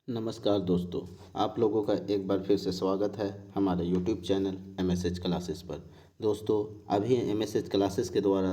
नमस्कार दोस्तों, आप लोगों का एक बार फिर से स्वागत है हमारे यूट्यूब चैनल MSH क्लासेस पर। दोस्तों, अभी MSH क्लासेस के द्वारा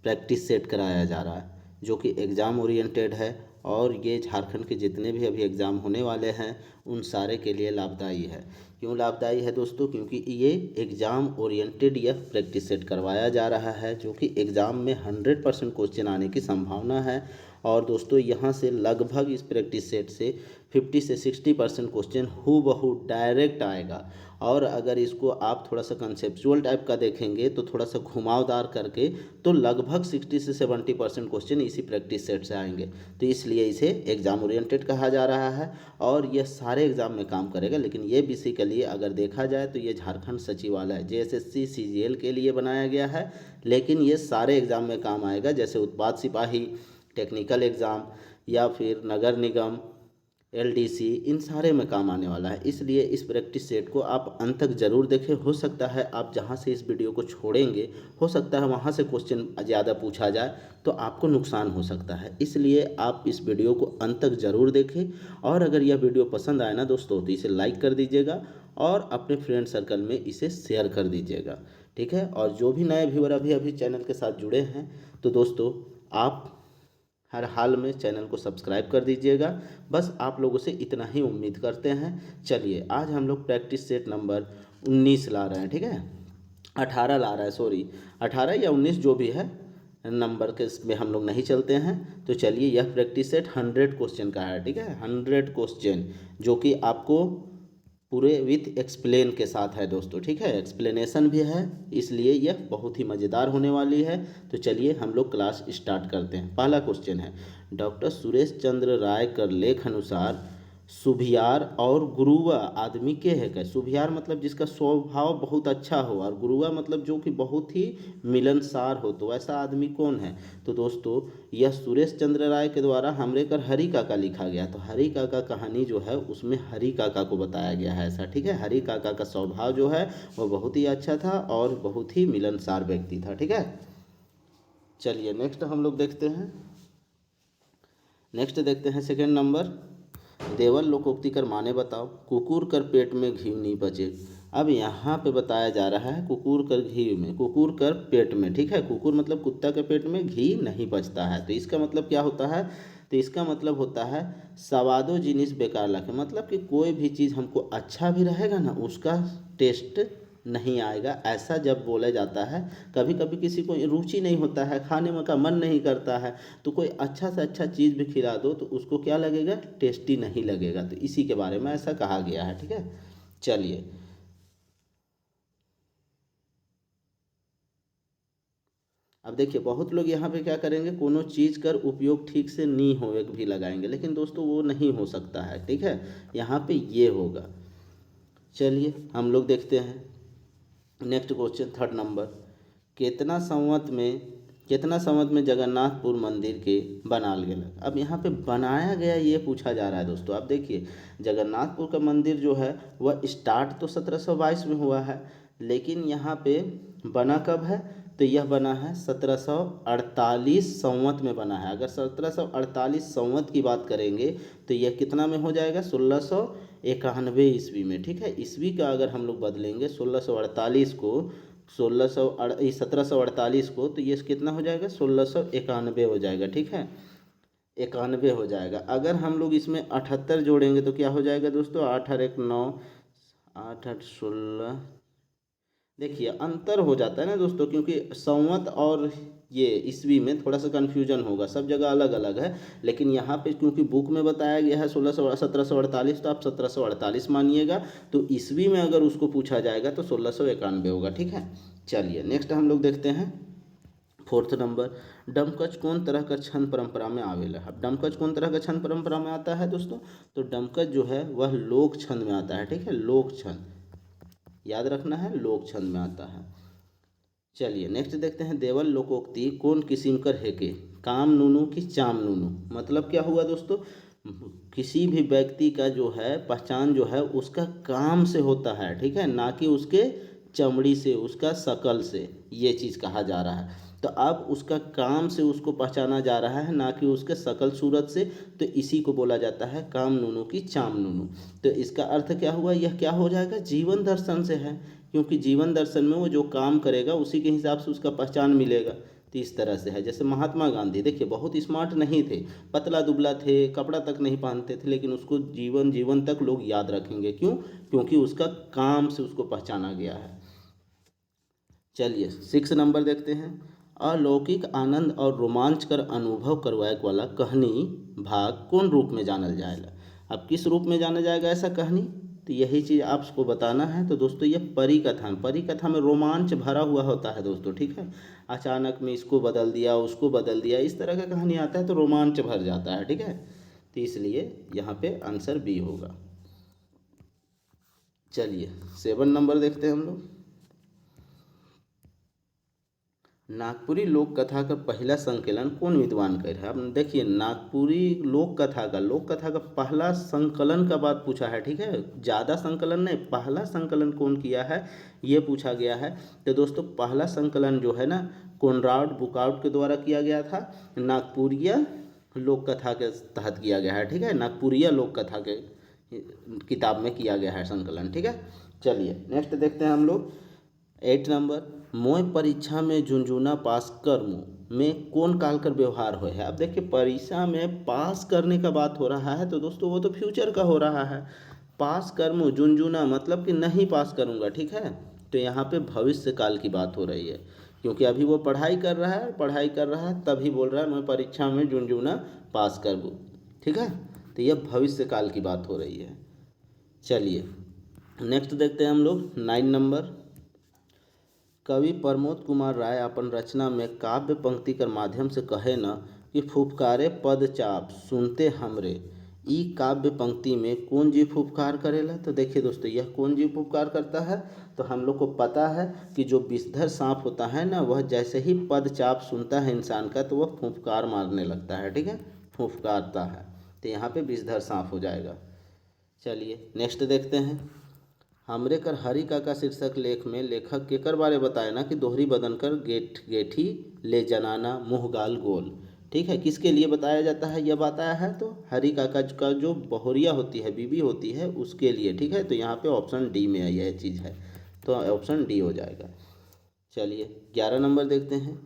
प्रैक्टिस सेट कराया जा रहा है जो कि एग्ज़ाम ओरिएंटेड है और ये झारखंड के जितने भी अभी एग्ज़ाम होने वाले हैं उन सारे के लिए लाभदायी है। क्यों लाभदायी है दोस्तों? क्योंकि ये एग्ज़ाम ओरिएंटेड यह प्रैक्टिस सेट करवाया जा रहा है जो कि एग्ज़ाम में 100% क्वेश्चन आने की संभावना है। और दोस्तों, यहाँ से लगभग इस प्रैक्टिस सेट से 50 से 60% क्वेश्चन हूबहू डायरेक्ट आएगा। और अगर इसको आप थोड़ा सा कंसेप्चुअल टाइप का देखेंगे तो थोड़ा सा घुमावदार करके तो लगभग 60 से 70% क्वेश्चन इसी प्रैक्टिस सेट से आएंगे। तो इसलिए इसे एग्ज़ाम ओरिएंटेड कहा जा रहा है और यह सारे एग्ज़ाम में काम करेगा। लेकिन ये बेसिकली अगर देखा जाए तो ये झारखंड सचिवालय JSSC CGL के लिए बनाया गया है, लेकिन ये सारे एग्ज़ाम में काम आएगा, जैसे उत्पाद सिपाही, टेक्निकल एग्ज़ाम या फिर नगर निगम, LDC, इन सारे में काम आने वाला है। इसलिए इस प्रैक्टिस सेट को आप अंत तक ज़रूर देखें। हो सकता है आप जहां से इस वीडियो को छोड़ेंगे, हो सकता है वहां से क्वेश्चन ज़्यादा पूछा जाए तो आपको नुकसान हो सकता है। इसलिए आप इस वीडियो को अंत तक ज़रूर देखें। और अगर यह वीडियो पसंद आए ना दोस्तों तो इसे लाइक कर दीजिएगा और अपने फ्रेंड सर्कल में इसे शेयर कर दीजिएगा, ठीक है। और जो भी नए व्यूअर अभी चैनल के साथ जुड़े हैं तो दोस्तों, आप हर हाल में चैनल को सब्सक्राइब कर दीजिएगा। बस आप लोगों से इतना ही उम्मीद करते हैं। चलिए, आज हम लोग प्रैक्टिस सेट नंबर 19 ला रहे हैं, ठीक है। 18 ला रहा है, सॉरी, 18 या 19 जो भी है, नंबर के इसमें हम लोग नहीं चलते हैं। तो चलिए, यह प्रैक्टिस सेट 100 क्वेश्चन का है, ठीक है। 100 क्वेश्चन जो कि आपको पूरे विथ एक्सप्लेन के साथ है दोस्तों, ठीक है। एक्सप्लेनेशन भी है, इसलिए यह बहुत ही मज़ेदार होने वाली है। तो चलिए हम लोग क्लास स्टार्ट करते हैं। पहला क्वेश्चन है, डॉक्टर सुरेश चंद्र राय कर लेख अनुसार सुभियार और गुरुआ आदमी के है क्या? सुभियार मतलब जिसका स्वभाव बहुत अच्छा हो और गुरुआ मतलब जो कि बहुत ही मिलनसार हो, तो ऐसा आदमी कौन है? तो दोस्तों, यह सुरेश चंद्र राय के द्वारा हमरे कर हरि काका लिखा गया। तो हरि काका कहानी जो है उसमें हरि काका को बताया गया है ऐसा, ठीक है। हरि काका का स्वभाव जो है वह बहुत ही अच्छा था और बहुत ही मिलनसार व्यक्ति था, ठीक है। चलिए नेक्स्ट हम लोग देखते हैं। नेक्स्ट देखते हैं सेकेंड नंबर, देवल लोकोक्ति कर माने बताओ। कुकुर कर पेट में घी नहीं बचे। अब यहाँ पे बताया जा रहा है कुकुर कर घी में, कुकुर कर पेट में, ठीक है। कुकुर मतलब कुत्ता के पेट में घी नहीं बचता है। तो इसका मतलब क्या होता है? तो इसका मतलब होता है सवादो जिनिस बेकार लगे, मतलब कि कोई भी चीज़ हमको अच्छा भी रहेगा ना उसका टेस्ट नहीं आएगा, ऐसा जब बोला जाता है। कभी कभी किसी को रुचि नहीं होता है, खाने में का मन नहीं करता है, तो कोई अच्छा से अच्छा चीज़ भी खिला दो तो उसको क्या लगेगा? टेस्टी नहीं लगेगा। तो इसी के बारे में ऐसा कहा गया है, ठीक है। चलिए, अब देखिए बहुत लोग यहाँ पे क्या करेंगे, कोनो चीज़ कर उपयोग ठीक से नहीं हो एक भी लगाएंगे, लेकिन दोस्तों वो नहीं हो सकता है, ठीक है। यहाँ पे ये होगा। चलिए हम लोग देखते हैं नेक्स्ट क्वेश्चन, थर्ड नंबर, कितना संवत में कितना संवत में जगन्नाथपुर मंदिर के बनाल गया? अब यहाँ पे बनाया गया ये पूछा जा रहा है दोस्तों। आप देखिए, जगन्नाथपुर का मंदिर जो है वह स्टार्ट तो 1722 में हुआ है, लेकिन यहाँ पे बना कब है? तो यह बना है 1748 संवत में बना है। अगर 1748 संवत की बात करेंगे तो यह कितना में हो जाएगा? 1691 ईस्वी में, ठीक है। ईस्वी का अगर हम लोग बदलेंगे 1648 को 1748 को, तो ये कितना हो जाएगा? 1691 हो जाएगा, ठीक है। 91 हो जाएगा। अगर हम लोग इसमें 78 जोड़ेंगे तो क्या हो जाएगा दोस्तों? 8 और 1 9, 8 8 16। देखिए अंतर हो जाता है ना दोस्तों, क्योंकि संवत और ये ईस्वी में थोड़ा सा कन्फ्यूजन होगा, सब जगह अलग अलग है। लेकिन यहाँ पे क्योंकि बुक में बताया गया है 1748, तो आप 1748 मानिएगा। तो ईस्वी में अगर उसको पूछा जाएगा तो 1691 होगा, ठीक है। चलिए नेक्स्ट हम लोग देखते हैं फोर्थ नंबर, डमकच कौन तरह का छंद परंपरा में आवेला? अब डमकच कौन तरह का छंद परंपरा में आता है दोस्तों? तो डमकच जो है वह लोक छंद में आता है, ठीक है। लोक छंद याद रखना है, लोक छंद में आता है। चलिए नेक्स्ट देखते हैं, देवल लोकोक्ति कौन किस्म कर है के? काम नूनू की चाम नूनू? मतलब क्या हुआ दोस्तों? किसी भी व्यक्ति का जो है पहचान जो है उसका काम से होता है, ठीक है, ना कि उसके चमड़ी से, उसका शकल से, ये चीज़ कहा जा रहा है। तो अब उसका काम से उसको पहचाना जा रहा है, ना कि उसके शकल सूरत से। तो इसी को बोला जाता है काम नूनू की चाम नूनू। तो इसका अर्थ क्या हुआ, यह क्या हो जाएगा, जीवन दर्शन से है, क्योंकि जीवन दर्शन में वो जो काम करेगा उसी के हिसाब से उसका पहचान मिलेगा। तो इस तरह से है। जैसे महात्मा गांधी देखिए बहुत स्मार्ट नहीं थे, पतला दुबला थे, कपड़ा तक नहीं पहनते थे, लेकिन उसको जीवन जीवन तक लोग याद रखेंगे। क्यों? क्योंकि उसका काम से उसको पहचाना गया है। चलिए 6 नंबर देखते हैं। अलौकिक आनंद और रोमांचकर अनुभव करवाए वाला कहानी भाग कौन रूप में जानल जाएगा। अब किस रूप में जाना जाएगा ऐसा कहानी, तो यही चीज़ आपको बताना है। तो दोस्तों ये परी कथा में रोमांच भरा हुआ होता है दोस्तों, ठीक है। अचानक में इसको बदल दिया, उसको बदल दिया, इस तरह का कहानी आता है तो रोमांच भर जाता है, ठीक है। तो इसलिए यहाँ पे आंसर बी होगा। चलिए 7 नंबर देखते हैं हम लोग। नागपुरी लोक कथा का पहला संकलन कौन विद्वान कर है। अब देखिए नागपुरी लोक कथा का पहला संकलन का बात पूछा है, ठीक है। ज़्यादा संकलन नहीं, पहला संकलन कौन किया है ये पूछा गया है। तो दोस्तों पहला संकलन जो है ना कोनराड बुकआउट के द्वारा किया गया था, नागपुरिया लोक कथा के तहत किया गया है, ठीक है। नागपुरिया लोक कथा के किताब में किया गया है संकलन, ठीक है। चलिए नेक्स्ट देखते हैं हम लोग 8 नंबर। मोय परीक्षा में झुंझुना पास कर्म में कौन काल कर व्यवहार हो है। अब देखिए परीक्षा में पास करने का बात हो रहा है, तो दोस्तों वो तो फ्यूचर का हो रहा है। पास कर्म झुंझुना मतलब कि नहीं पास करूँगा, ठीक है। तो यहाँ पे भविष्य काल की बात हो रही है, क्योंकि अभी वो पढ़ाई कर रहा है तभी बोल रहा है मैं परीक्षा में झुंझुना पास कर दूँ, ठीक है। तो यह भविष्य काल की बात हो रही है। चलिए नेक्स्ट देखते हैं हम लोग 9 नंबर। कवि प्रमोद कुमार राय अपन रचना में काव्य पंक्ति कर माध्यम से कहे न कि फुफकारे पद चाप सुनते हमरे। ई काव्य पंक्ति में कौन जीव फुफकार करेला। तो देखिए दोस्तों यह कौन जीव फुफकार करता है, तो हम लोग को पता है कि जो विषधर सांप होता है ना, वह जैसे ही पद चाप सुनता है इंसान का तो वह फुफकार मारने लगता है, ठीक है, फुफकारता है। तो यहाँ पे विषधर सांप हो जाएगा। चलिए नेक्स्ट देखते हैं। हमरे कर हरि काका शीर्षक लेख में लेखक केकर बारे बताए ना कि दोहरी बदन कर गेठी ले जनाना मुँह गाल गोल, ठीक है। किसके लिए बताया जाता है यह बताया है, तो हरि काका का जो बहुरिया होती है, बीवी होती है, उसके लिए, ठीक है। तो यहाँ पे ऑप्शन डी में यह चीज़ है, तो ऑप्शन डी हो जाएगा। चलिए 11 नंबर देखते हैं।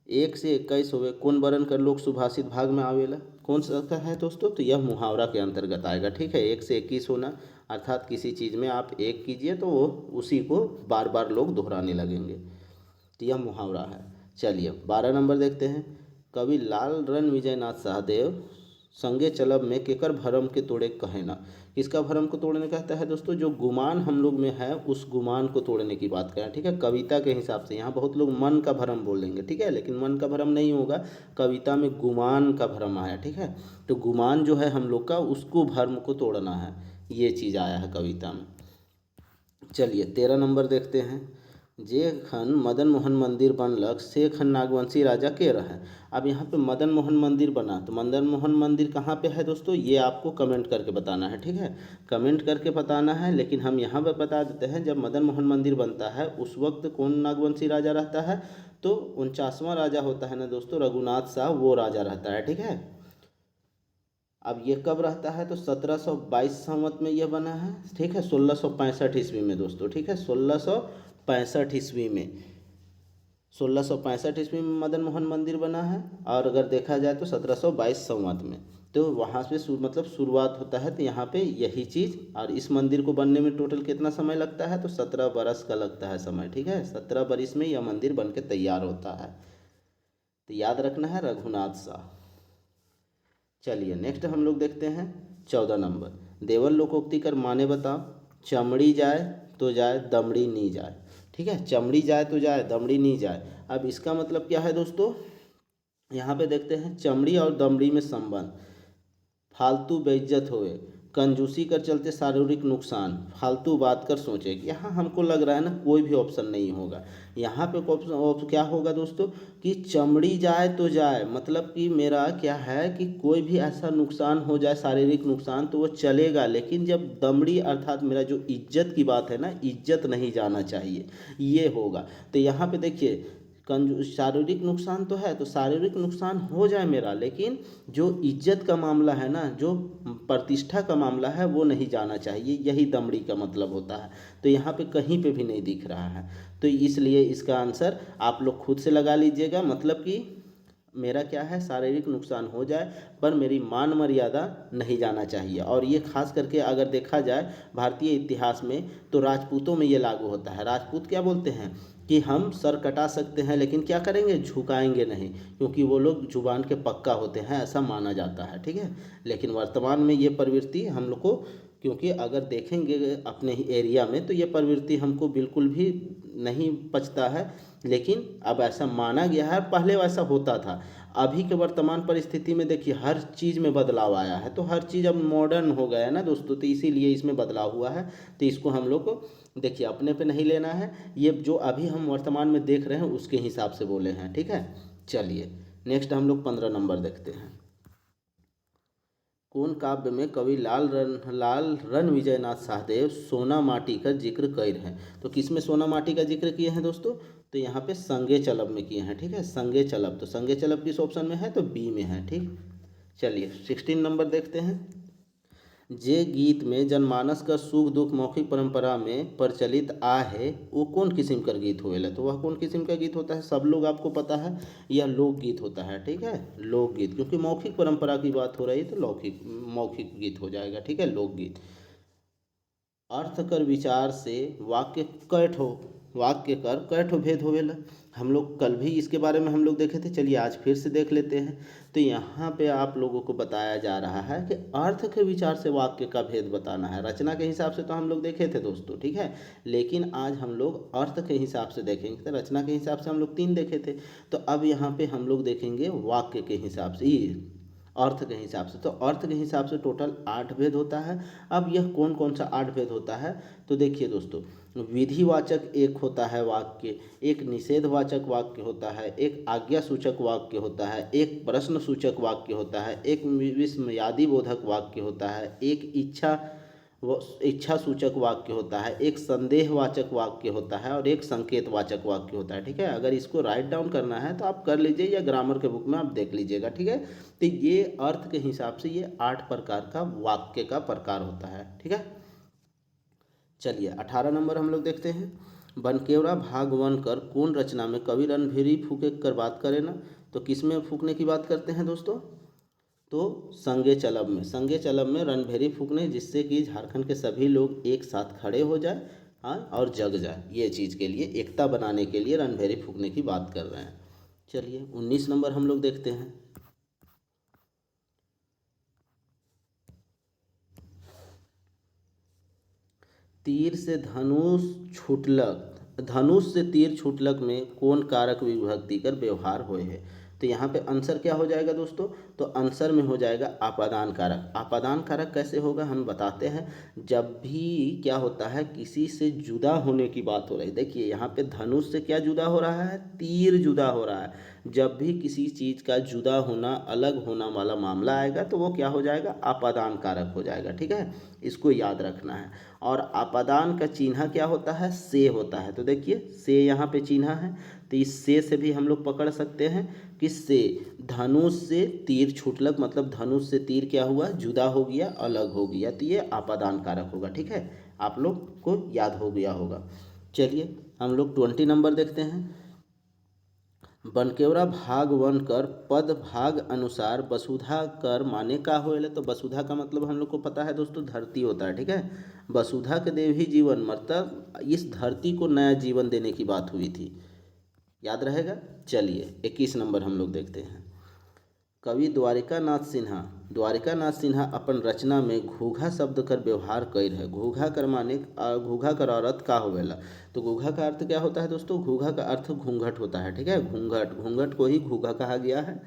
1 से 21 होवे कौन बरन कर लोक सुभाषित भाग में आवेला। कौन सा का है दोस्तों, तो यह मुहावरा के अंतर्गत आएगा, ठीक है। 1 से 21 होना अर्थात किसी चीज़ में आप एक कीजिए तो वो उसी को बार बार लोग दोहराने लगेंगे, तो यह मुहावरा है। चलिए 12 नंबर देखते हैं। कवि लाल रण विजयनाथ सहदेव संगे चलब में केकर भरम के तोड़े कहना। किसका भरम को तोड़ने कहता है दोस्तों, जो गुमान हम लोग में है उस गुमान को तोड़ने की बात करें, ठीक है। कविता के हिसाब से यहाँ बहुत लोग मन का भरम बोलेंगे, ठीक है, लेकिन मन का भरम नहीं होगा, कविता में गुमान का भरम आया, ठीक है। तो गुमान जो है हम लोग का उसको भरम को तोड़ना है, ये चीज़ आया है कविता में। चलिए 13 नंबर देखते हैं। जे खन मदन मोहन मंदिर बनलक से खन नागवंशी राजा के रहे। अब यहाँ पे मदन मोहन मंदिर बना, तो मदन मोहन मंदिर कहाँ पे है दोस्तों, ये आपको कमेंट करके बताना है, ठीक है। कमेंट करके बताना है, लेकिन हम यहाँ पे बता देते हैं जब मदन मोहन मंदिर बनता है उस वक्त कौन नागवंशी राजा रहता है, तो 49वां राजा होता है ना दोस्तों रघुनाथ शाह, वो राजा रहता है, ठीक है। अब ये कब रहता है, तो 1722 संवत में यह बना है, ठीक है। 1665 ईस्वी में दोस्तों, ठीक है, 1665 ईस्वी में, 1665 ईस्वी में मदन मोहन मंदिर बना है। और अगर देखा जाए तो 1722 संवत में, तो वहाँ से मतलब शुरुआत होता है। तो यहाँ पे यही चीज़, और इस मंदिर को बनने में टोटल कितना समय लगता है, तो 17 बरस का लगता है समय, ठीक है। 17 बरस में यह मंदिर बन के तैयार होता है। तो याद रखना है रघुनाथ शाह। चलिए नेक्स्ट हम लोग देखते हैं 14 नंबर। देवल लोकोक्ति कर माने बताओ। चमड़ी जाए तो जाए दमड़ी नहीं जाए, ठीक है। चमड़ी जाए तो जाए दमड़ी नहीं जाए। अब इसका मतलब क्या है दोस्तों, यहाँ पे देखते हैं चमड़ी और दमड़ी में संबंध। फालतू बेइज्जत होए, कंजूसी कर चलते शारीरिक नुकसान, फालतू बात कर सोचे। यहाँ हमको लग रहा है ना कोई भी ऑप्शन नहीं होगा। यहाँ पे ऑप्शन क्या होगा दोस्तों कि चमड़ी जाए तो जाए, मतलब कि मेरा क्या है कि कोई भी ऐसा नुकसान हो जाए शारीरिक नुकसान तो वो चलेगा, लेकिन जब दमड़ी अर्थात मेरा जो इज्जत की बात है ना, इज्जत नहीं जाना चाहिए, ये होगा। तो यहाँ पे देखिए शारीरिक नुकसान तो है, तो शारीरिक नुकसान हो जाए मेरा, लेकिन जो इज्जत का मामला है ना, जो प्रतिष्ठा का मामला है, वो नहीं जाना चाहिए। यही दमड़ी का मतलब होता है। तो यहाँ पे कहीं पे भी नहीं दिख रहा है, तो इसलिए इसका आंसर आप लोग खुद से लगा लीजिएगा। मतलब कि मेरा क्या है, शारीरिक नुकसान हो जाए पर मेरी मान मर्यादा नहीं जाना चाहिए। और ये खास करके अगर देखा जाए भारतीय इतिहास में, तो राजपूतों में ये लागू होता है। राजपूत क्या बोलते हैं कि हम सर कटा सकते हैं लेकिन क्या करेंगे, झुकाएंगे नहीं, क्योंकि वो लोग जुबान के पक्का होते हैं, ऐसा माना जाता है। ठीक है, लेकिन वर्तमान में ये प्रवृत्ति हम लोग को, क्योंकि अगर देखेंगे अपने ही एरिया में, तो ये प्रवृत्ति हमको बिल्कुल भी नहीं पचता है, लेकिन अब ऐसा माना गया है। पहले वैसा होता था। अभी के वर्तमान परिस्थिति में देखिए हर चीज़ में बदलाव आया है, तो हर चीज़ अब मॉडर्न हो गया है ना दोस्तों, तो इसीलिए इसमें बदलाव हुआ है। तो इसको हम लोग को देखिए अपने पे नहीं लेना है, ये जो अभी हम वर्तमान में देख रहे हैं उसके हिसाब से बोले हैं। ठीक है, चलिए नेक्स्ट हम लोग 15 नंबर देखते हैं। कौन काव्य में कवि लाल रण विजयनाथ सहदेव सोना माटी का जिक्र कर हैं? तो किस में सोना माटी का जिक्र किए हैं दोस्तों? तो यहाँ पे संगे चलब में किए हैं। ठीक है, संगे चलब, तो संगे चलब किस ऑप्शन में है, तो बी में है। ठीक, चलिए 16 नंबर देखते हैं। जे गीत में जनमानस का सुख दुख मौखिक परंपरा में प्रचलित आ है, वो कौन किस्म का गीत होएला? तो वह कौन किस्म का गीत होता है? सब लोग आपको पता है, यह लोकगीत होता है। ठीक है, लोकगीत, क्योंकि मौखिक परंपरा की बात हो रही है तो लौकिक मौखिक गीत हो जाएगा। ठीक है, लोकगीत। अर्थ कर विचार से वाक्य कैठ हो, वाक्य कर कैठ हो भेद होवेला। हम लोग कल भी इसके बारे में हम लोग देखे थे, चलिए आज फिर से देख लेते हैं। तो यहाँ पे आप लोगों को बताया जा रहा है कि अर्थ के विचार से वाक्य का भेद बताना है। रचना के हिसाब से तो हम लोग देखे थे दोस्तों, ठीक है, लेकिन आज हम लोग अर्थ के हिसाब से देखेंगे। तो रचना के हिसाब से हम लोग 3 देखे थे, तो अब यहाँ पे हम लोग देखेंगे वाक्य के हिसाब से, ये अर्थ के हिसाब से। तो अर्थ के हिसाब से टोटल 8 भेद होता है। अब यह कौन कौन सा 8 भेद होता है, तो देखिए दोस्तों, विधिवाचक एक होता है वाक्य, एक निषेधवाचक वाक्य होता है, एक आज्ञा सूचक वाक्य होता है, एक प्रश्न सूचक वाक्य होता है, एक विस्मयादि बोधक वाक्य होता है, एक इच्छा सूचक वाक्य होता है, एक संदेहवाचक वाक्य होता है, और एक संकेतवाचक वाक्य होता है। ठीक है, अगर इसको राइट डाउन करना है तो आप कर लीजिए, या ग्रामर के बुक में आप देख लीजिएगा। ठीक है, तो ये अर्थ के हिसाब से ये 8 प्रकार का वाक्य का प्रकार होता है। ठीक है, चलिए 18 नंबर हम लोग देखते हैं। बनकेवड़ा भाग 1 कर कौन रचना में कवि रणभेरी फूके कर बात करे ना? तो किस में फूकने की बात करते हैं दोस्तों? तो संगे चलब में, संगे चलब में रणभेरी फूकने, जिससे कि झारखंड के सभी लोग एक साथ खड़े हो जाए, हाँ, और जग जाए। ये चीज़ के लिए, एकता बनाने के लिए रणभेरी फूकने की बात कर रहे हैं। चलिए 19 नंबर हम लोग देखते हैं। तीर से धनुष छूटलक, धनुष से तीर छूटलक में कौन कारक विभक्ति कर व्यवहार होए है? तो यहाँ पे आंसर क्या हो जाएगा दोस्तों? तो आंसर में हो जाएगा आपादान कारक। आपादान कारक कैसे होगा हम बताते हैं। जब भी क्या होता है, किसी से जुदा होने की बात हो रही है, देखिए यहाँ पे धनुष से क्या जुदा हो रहा है, तीर जुदा हो रहा है। जब भी किसी चीज़ का जुदा होना, अलग होना वाला मामला आएगा, तो वो क्या हो जाएगा, आपादान कारक हो जाएगा। ठीक है, इसको याद रखना है। और आपादान का चिन्ह क्या होता है, से होता है। तो देखिए से यहाँ पे चिन्ह है, तो इस से भी हम लोग पकड़ सकते हैं कि से, धनुष से तीर छूटलक, मतलब धनुष से तीर क्या हुआ, जुदा हो गया, अलग हो गया, तो ये आपादान कारक होगा। ठीक है, आप लोग को याद हो गया होगा। चलिए हम लोग 20 नंबर देखते हैं। बनकेवड़ा भाग 1 कर पद भाग अनुसार वसुधा कर माने का होएला? तो वसुधा का मतलब हम लोग को पता है दोस्तों, धरती होता है। ठीक है, वसुधा के देव ही जीवन, मतलब इस धरती को नया जीवन देने की बात हुई थी, याद रहेगा। चलिए 21 नंबर हम लोग देखते हैं। कवि द्वारिकानाथ सिन्हा अपन रचना में घूघा शब्द कर व्यवहार कैर है। घूघा कर माने, घूघा कर अर्थ का होवेला? तो घूघा का अर्थ क्या होता है दोस्तों? घूघा का अर्थ घूंघट होता है। ठीक है, घूंघट, घूंघट को ही घूघा कहा गया है।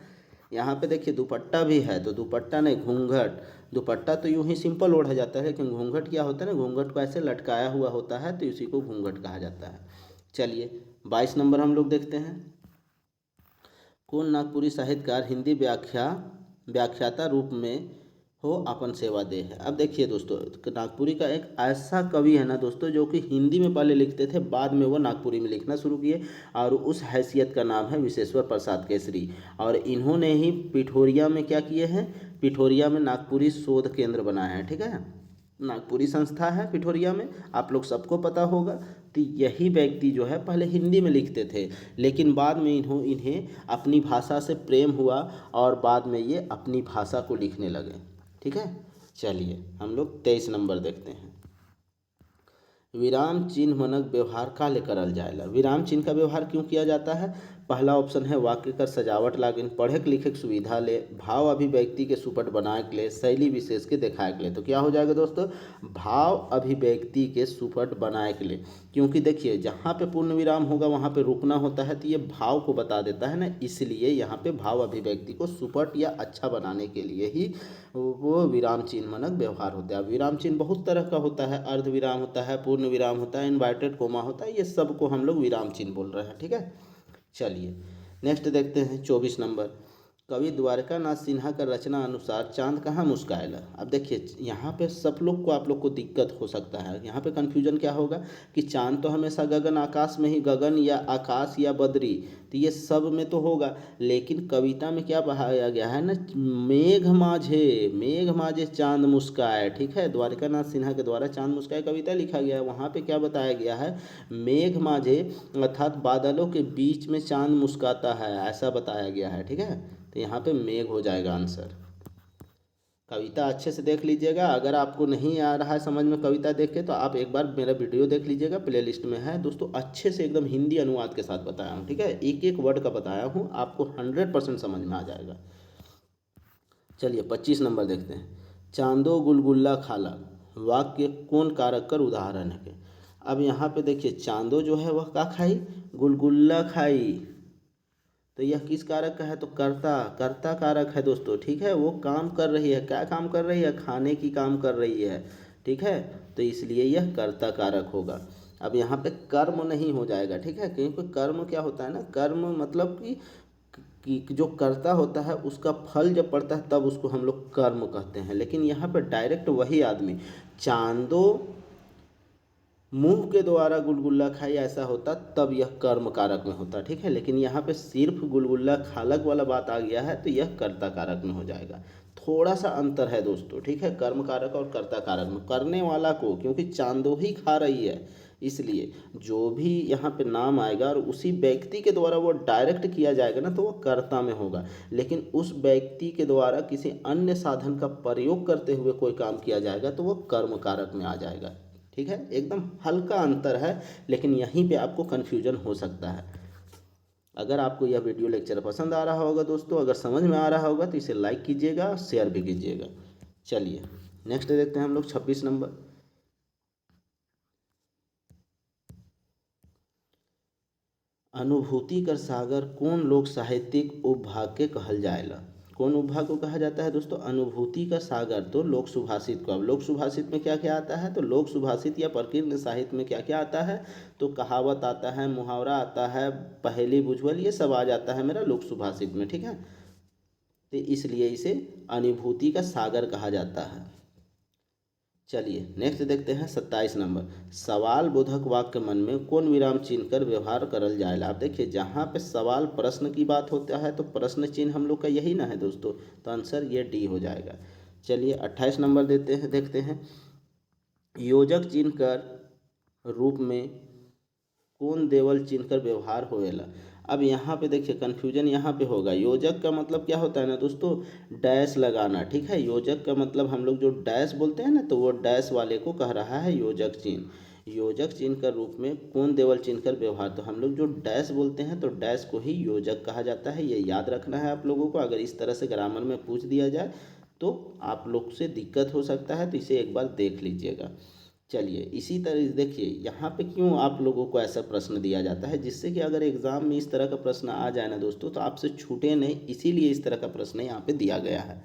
यहाँ पे देखिए दुपट्टा भी है, तो दुपट्टा नहीं, घूंघट। दुपट्टा तो यूं ही सिंपल ओढ़ा जाता है, लेकिन घूंघट क्या होता है ना, घूंघट को ऐसे लटकाया हुआ होता है, तो इसी को घूंघट कहा जाता है। चलिए 22 नंबर हम लोग देखते हैं। कौन नागपुरी साहित्यकार हिंदी व्याख्याता रूप में हो अपन सेवा दे है। अब देखिए दोस्तों, नागपुरी का एक ऐसा कवि है ना दोस्तों, जो कि हिंदी में पहले लिखते थे, बाद में वो नागपुरी में लिखना शुरू किए, और उस हैसियत का नाम है विश्वेश्वर प्रसाद केसरी। और इन्होंने ही पिठोरिया में क्या किए हैं, पिठोरिया में नागपुरी शोध केंद्र बनाया है। ठीक है, नागपुरी संस्था है पिठोरिया में, आप लोग सबको पता होगा। तो यही व्यक्ति जो है पहले हिंदी में लिखते थे, लेकिन बाद में इन्हें अपनी भाषा से प्रेम हुआ, और बाद में ये अपनी भाषा को लिखने लगे। ठीक है, चलिए हम लोग 23 नंबर देखते हैं। विराम चिन्ह मनक व्यवहार का ले करल जाएला। विराम चिन्ह का व्यवहार क्यों किया जाता है? पहला ऑप्शन है वाक्य कर सजावट लागिन, पढ़े लिखे के सुविधा ले, भाव अभिव्यक्ति के सुपट बनाए के ले, शैली विशेष के दिखाए के ले। तो क्या हो जाएगा दोस्तों, भाव अभिव्यक्ति के सुपट बनाए के लिए। क्योंकि देखिए जहाँ पे पूर्ण विराम होगा वहाँ पे रुकना होता है, तो ये भाव को बता देता है ना, इसलिए यहाँ पे भाव अभिव्यक्ति को सुपट या अच्छा बनाने के लिए ही वो विराम चिन्ह मनक व्यवहार होता है। विराम चिन्ह बहुत तरह का होता है, अर्ध विराम होता है, पूर्ण विराम होता है, इन्वर्टेड कोमा होता है, ये सब को हम लोग विराम चिन्ह बोल रहे हैं। ठीक है, चलिए नेक्स्ट देखते हैं 24 नंबर। कवि द्वारकानाथ सिन्हा का रचना अनुसार चांद कहाँ मुस्काएला। अब देखिए यहाँ पे सब लोग को, आप लोग को दिक्कत हो सकता है, यहाँ पे कन्फ्यूजन क्या होगा कि चांद तो हमेशा गगन आकाश में ही, गगन या आकाश या बदरी, तो ये सब में तो होगा, लेकिन कविता में क्या पढ़ाया गया है ना, मेघ माझे चांद मुस्काए। ठीक है, द्वारकानाथ सिन्हा के द्वारा चांद मुस्काए कविता लिखा गया है, वहाँ पे क्या बताया गया है, मेघ माझे अर्थात बादलों के बीच में चांद मुस्काता है, ऐसा बताया गया है। ठीक है, तो यहाँ पे मेघ हो जाएगा आंसर। कविता अच्छे से देख लीजिएगा, अगर आपको नहीं आ रहा है समझ में कविता देख के, तो आप एक बार मेरा वीडियो देख लीजिएगा, प्लेलिस्ट में है दोस्तों, अच्छे से एकदम हिंदी अनुवाद के साथ बताया हूँ। ठीक है, एक एक वर्ड का बताया हूँ, आपको 100% समझ में आ जाएगा। चलिए 25 नंबर देखते हैं। चांदो गुलगुल्ला खाला, वाक्य कौन कारक कर उदाहरण है। अब यहाँ पे देखिए चांदो जो है वह क्या खाई, गुलगुल्ला खाई, तो यह किस कारक का है, तो कर्ता, कर्ता कारक है दोस्तों। ठीक है, वो काम कर रही है, क्या काम कर रही है, खाने की काम कर रही है। ठीक है, तो इसलिए यह कर्ता कारक होगा। अब यहाँ पे कर्म नहीं हो जाएगा। ठीक है, क्योंकि कर्म क्या होता है ना, कर्म मतलब कि जो कर्ता होता है उसका फल जब पड़ता है तब उसको हम लोग कर्म कहते हैं, लेकिन यहाँ पे डायरेक्ट वही आदमी चांदो मुंह के द्वारा गुलगुल्ला खाई ऐसा होता तब यह कर्म कारक में होता। ठीक है, लेकिन यहाँ पे सिर्फ गुलगुल्ला खालक वाला बात आ गया है, तो यह कर्ता कारक में हो जाएगा। थोड़ा सा अंतर है दोस्तों। ठीक है, कर्म कारक और कर्ता कारक में, करने वाला को, क्योंकि चांदो ही खा रही है, इसलिए जो भी यहाँ पे नाम आएगा और उसी व्यक्ति के द्वारा वो डायरेक्ट किया जाएगा ना, तो वो कर्ता में होगा, लेकिन उस व्यक्ति के द्वारा किसी अन्य साधन का प्रयोग करते हुए कोई काम किया जाएगा तो वो कर्म कारक में आ जाएगा। ठीक है, एकदम हल्का अंतर है, लेकिन यहीं पे आपको कन्फ्यूजन हो सकता है। अगर आपको यह वीडियो लेक्चर पसंद आ रहा होगा दोस्तों, अगर समझ में आ रहा होगा, तो इसे लाइक कीजिएगा, शेयर भी कीजिएगा। चलिए नेक्स्ट देखते हैं हम लोग 26 नंबर। अनुभूति कर सागर कौन लोक साहित्यिक उपभाग के कहल जाएला। कौन उपभाग को कहा जाता है दोस्तों, अनुभूति का सागर तो लोक सुभाषित को। अब लोक सुभाषित में क्या क्या आता है, तो लोक सुभाषित या प्रकीर्णन साहित्य में क्या क्या आता है, तो कहावत आता है, मुहावरा आता है, पहेली बुझवल, ये सब आ जाता है मेरा लोक सुभाषित में। ठीक है, तो इसलिए इसे अनुभूति का सागर कहा जाता है। चलिए नेक्स्ट देखते हैं 27 नंबर। सवाल बोधक वाक्य मन में कौन विराम चिन्ह कर व्यवहार करल जाएगा। आप देखिए जहाँ पे सवाल प्रश्न की बात होता है तो प्रश्न चिन्ह हम लोग का यही ना है दोस्तों, तो आंसर ये डी हो जाएगा। चलिए 28 नंबर देखते हैं। योजक चिन्ह कर रूप में कौन देवल चिन्ह कर व्यवहार होएला। अब यहाँ पे देखिए कन्फ्यूजन यहाँ पे होगा। योजक का मतलब क्या होता है ना दोस्तों, डैश लगाना। ठीक है, योजक का मतलब हम लोग जो डैश बोलते हैं ना, तो वो डैश वाले को कह रहा है योजक चिन्ह। योजक चिन्ह का रूप में कौन देवल चिन्ह कर व्यवहार, तो हम लोग जो डैश बोलते हैं तो डैश को ही योजक कहा जाता है। ये याद रखना है आप लोगों को, अगर इस तरह से ग्रामर में पूछ दिया जाए तो आप लोग से दिक्कत हो सकता है, तो इसे एक बार देख लीजिएगा। चलिए इसी तरह देखिए यहाँ पे क्यों आप लोगों को ऐसा प्रश्न दिया जाता है, जिससे कि अगर एग्ज़ाम में इस तरह का प्रश्न आ जाए ना दोस्तों तो आपसे छूटे नहीं, इसीलिए इस तरह का प्रश्न यहाँ पे दिया गया है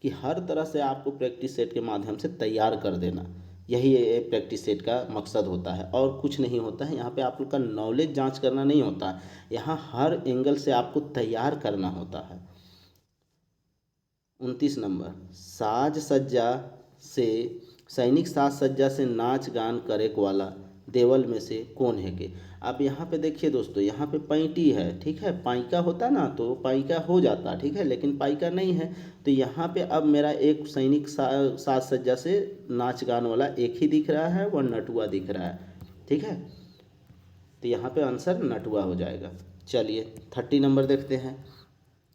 कि हर तरह से आपको प्रैक्टिस सेट के माध्यम से तैयार कर देना। यही प्रैक्टिस सेट का मकसद होता है और कुछ नहीं होता है। यहाँ पे आप लोग का नॉलेज जाँच करना नहीं होता है, यहाँ हर एंगल से आपको तैयार करना होता है। 29 नंबर, साज सज्जा से सैनिक साज सज्जा से नाच गान करे वाला देवल में से कौन है के। अब यहाँ पे देखिए दोस्तों, यहाँ पे पैंटी है, ठीक है, पाइका होता ना तो पाइका हो जाता, ठीक है, लेकिन पाइका नहीं है। तो यहाँ पे अब मेरा एक सैनिक साज सज्जा से नाच गान वाला एक ही दिख रहा है, वह नटुआ दिख रहा है, ठीक है। तो यहाँ पे आंसर नटुआ हो जाएगा। चलिए 30 नंबर देखते हैं।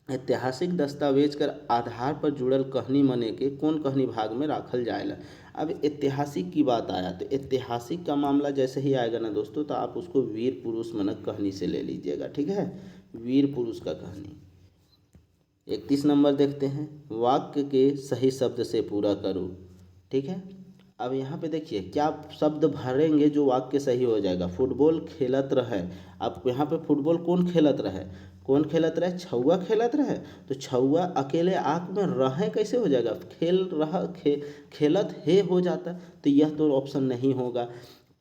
ऐतिहासिक दस्तावेज कर आधार पर जुड़ल कहानी मने के कौन कहानी भाग में राखल जाएला। अब ऐतिहासिक की बात आया तो ऐतिहासिक का मामला जैसे ही आएगा ना दोस्तों, तो आप उसको वीर पुरुष मनक कहानी से ले लीजिएगा, ठीक है, वीर पुरुष का कहानी। 31 नंबर देखते हैं, वाक्य के सही शब्द से पूरा करो, ठीक है। अब यहाँ पे देखिए क्या शब्द भरेंगे जो वाक्य सही हो जाएगा। फुटबॉल खेलत रहे, अब यहाँ पे फुटबॉल कौन खेलत रहे, कौन खेलत रहे, छौआ खेलत रहे। तो छौआ अकेले आँख में रहे कैसे हो जाएगा, खेल रहा खेलत है हो जाता, तो यह तो ऑप्शन नहीं होगा।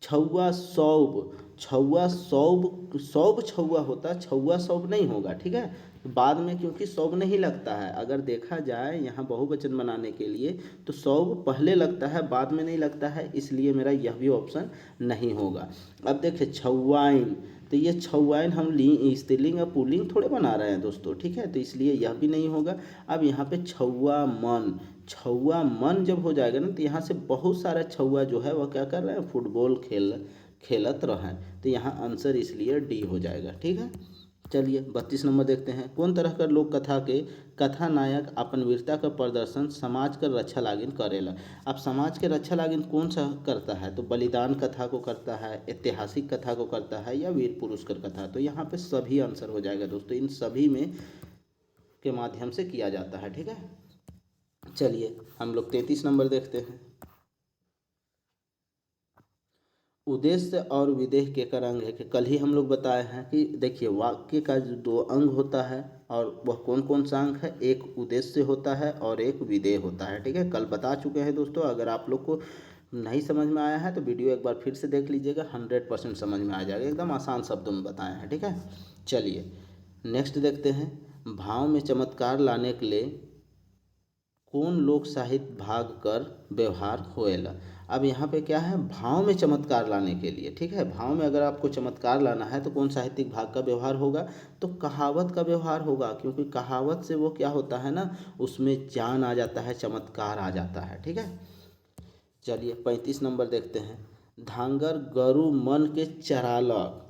छौआ सौब, छौआ सौब, सौब छौआ होता, छौआ सौब नहीं होगा, ठीक है। बाद में क्योंकि सौब नहीं लगता है, अगर देखा जाए यहाँ बहुवचन बनाने के लिए तो सौब पहले लगता है बाद में नहीं लगता है, इसलिए मेरा यह भी ऑप्शन नहीं होगा। अब देखिए छौआइन, तो ये छौआइन हम स्त्रीलिंग और पुल्लिंग थोड़े बना रहे हैं दोस्तों, ठीक है, तो इसलिए यह भी नहीं होगा। अब यहाँ पे छौआ मन, छौआ मन जब हो जाएगा ना तो यहाँ से बहुत सारा छौआ जो है वह क्या कर रहे हैं, फुटबॉल खेलत रहे, तो यहाँ आंसर इसलिए डी हो जाएगा, ठीक है। चलिए 32 नंबर देखते हैं। कौन तरह कर लोक कथा के कथा नायक अपन वीरता का प्रदर्शन समाज कर रक्षा लागिन करेला। अब समाज के रक्षा लागिन कौन सा करता है, तो बलिदान कथा को करता है, ऐतिहासिक कथा को करता है, या वीर पुरुष कर कथा। तो यहाँ पे सभी आंसर हो जाएगा दोस्तों, इन सभी में के माध्यम से किया जाता है, ठीक है। चलिए हम लोग 33 नंबर देखते हैं। उद्देश्य और विदेह के कर अंग है कि कल ही हम लोग बताए हैं कि देखिए वाक्य का जो 2 अंग होता है और वह कौन कौन सा अंग है, एक उद्देश्य होता है और एक विदेह होता है, ठीक है, कल बता चुके हैं दोस्तों। अगर आप लोग को नहीं समझ में आया है तो वीडियो एक बार फिर से देख लीजिएगा, 100% समझ में आ जाएगा, एकदम आसान शब्दों में बताए हैं, ठीक है। चलिए नेक्स्ट देखते हैं। भाव में चमत्कार लाने के लिए कौन लोक साहित्य भाग कर व्यवहार होएला। अब यहाँ पे क्या है, भाव में चमत्कार लाने के लिए, ठीक है, भाव में अगर आपको चमत्कार लाना है तो कौन साहित्यिक भाग का व्यवहार होगा, तो कहावत का व्यवहार होगा, क्योंकि कहावत से वो क्या होता है ना, उसमें जान आ जाता है, चमत्कार आ जाता है, ठीक है। चलिए 35 नंबर देखते हैं। धांगर गरु मन के चरालक।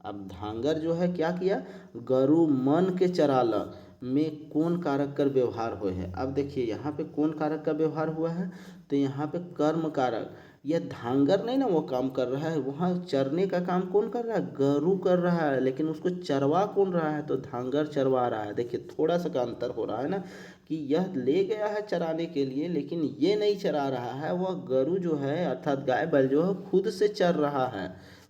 अब धांगर जो है क्या किया, गरु मन के चरालक में कौन कारक कर व्यवहार हुए है। अब देखिए यहाँ पे कौन कारक का व्यवहार हुआ है, तो यहाँ पे कर्म कारक, यह धांगर नहीं ना वो काम कर रहा है, वहाँ चरने का काम कौन कर रहा है, गरु कर रहा है, लेकिन उसको चरवा कौन रहा है, तो धांगर चरवा रहा है। देखिए थोड़ा सा का अंतर हो रहा है ना, कि यह ले गया है चराने के लिए लेकिन ये नहीं चरा रहा है, वह गरु जो है अर्थात गाय बैल जो है खुद से चर रहा है,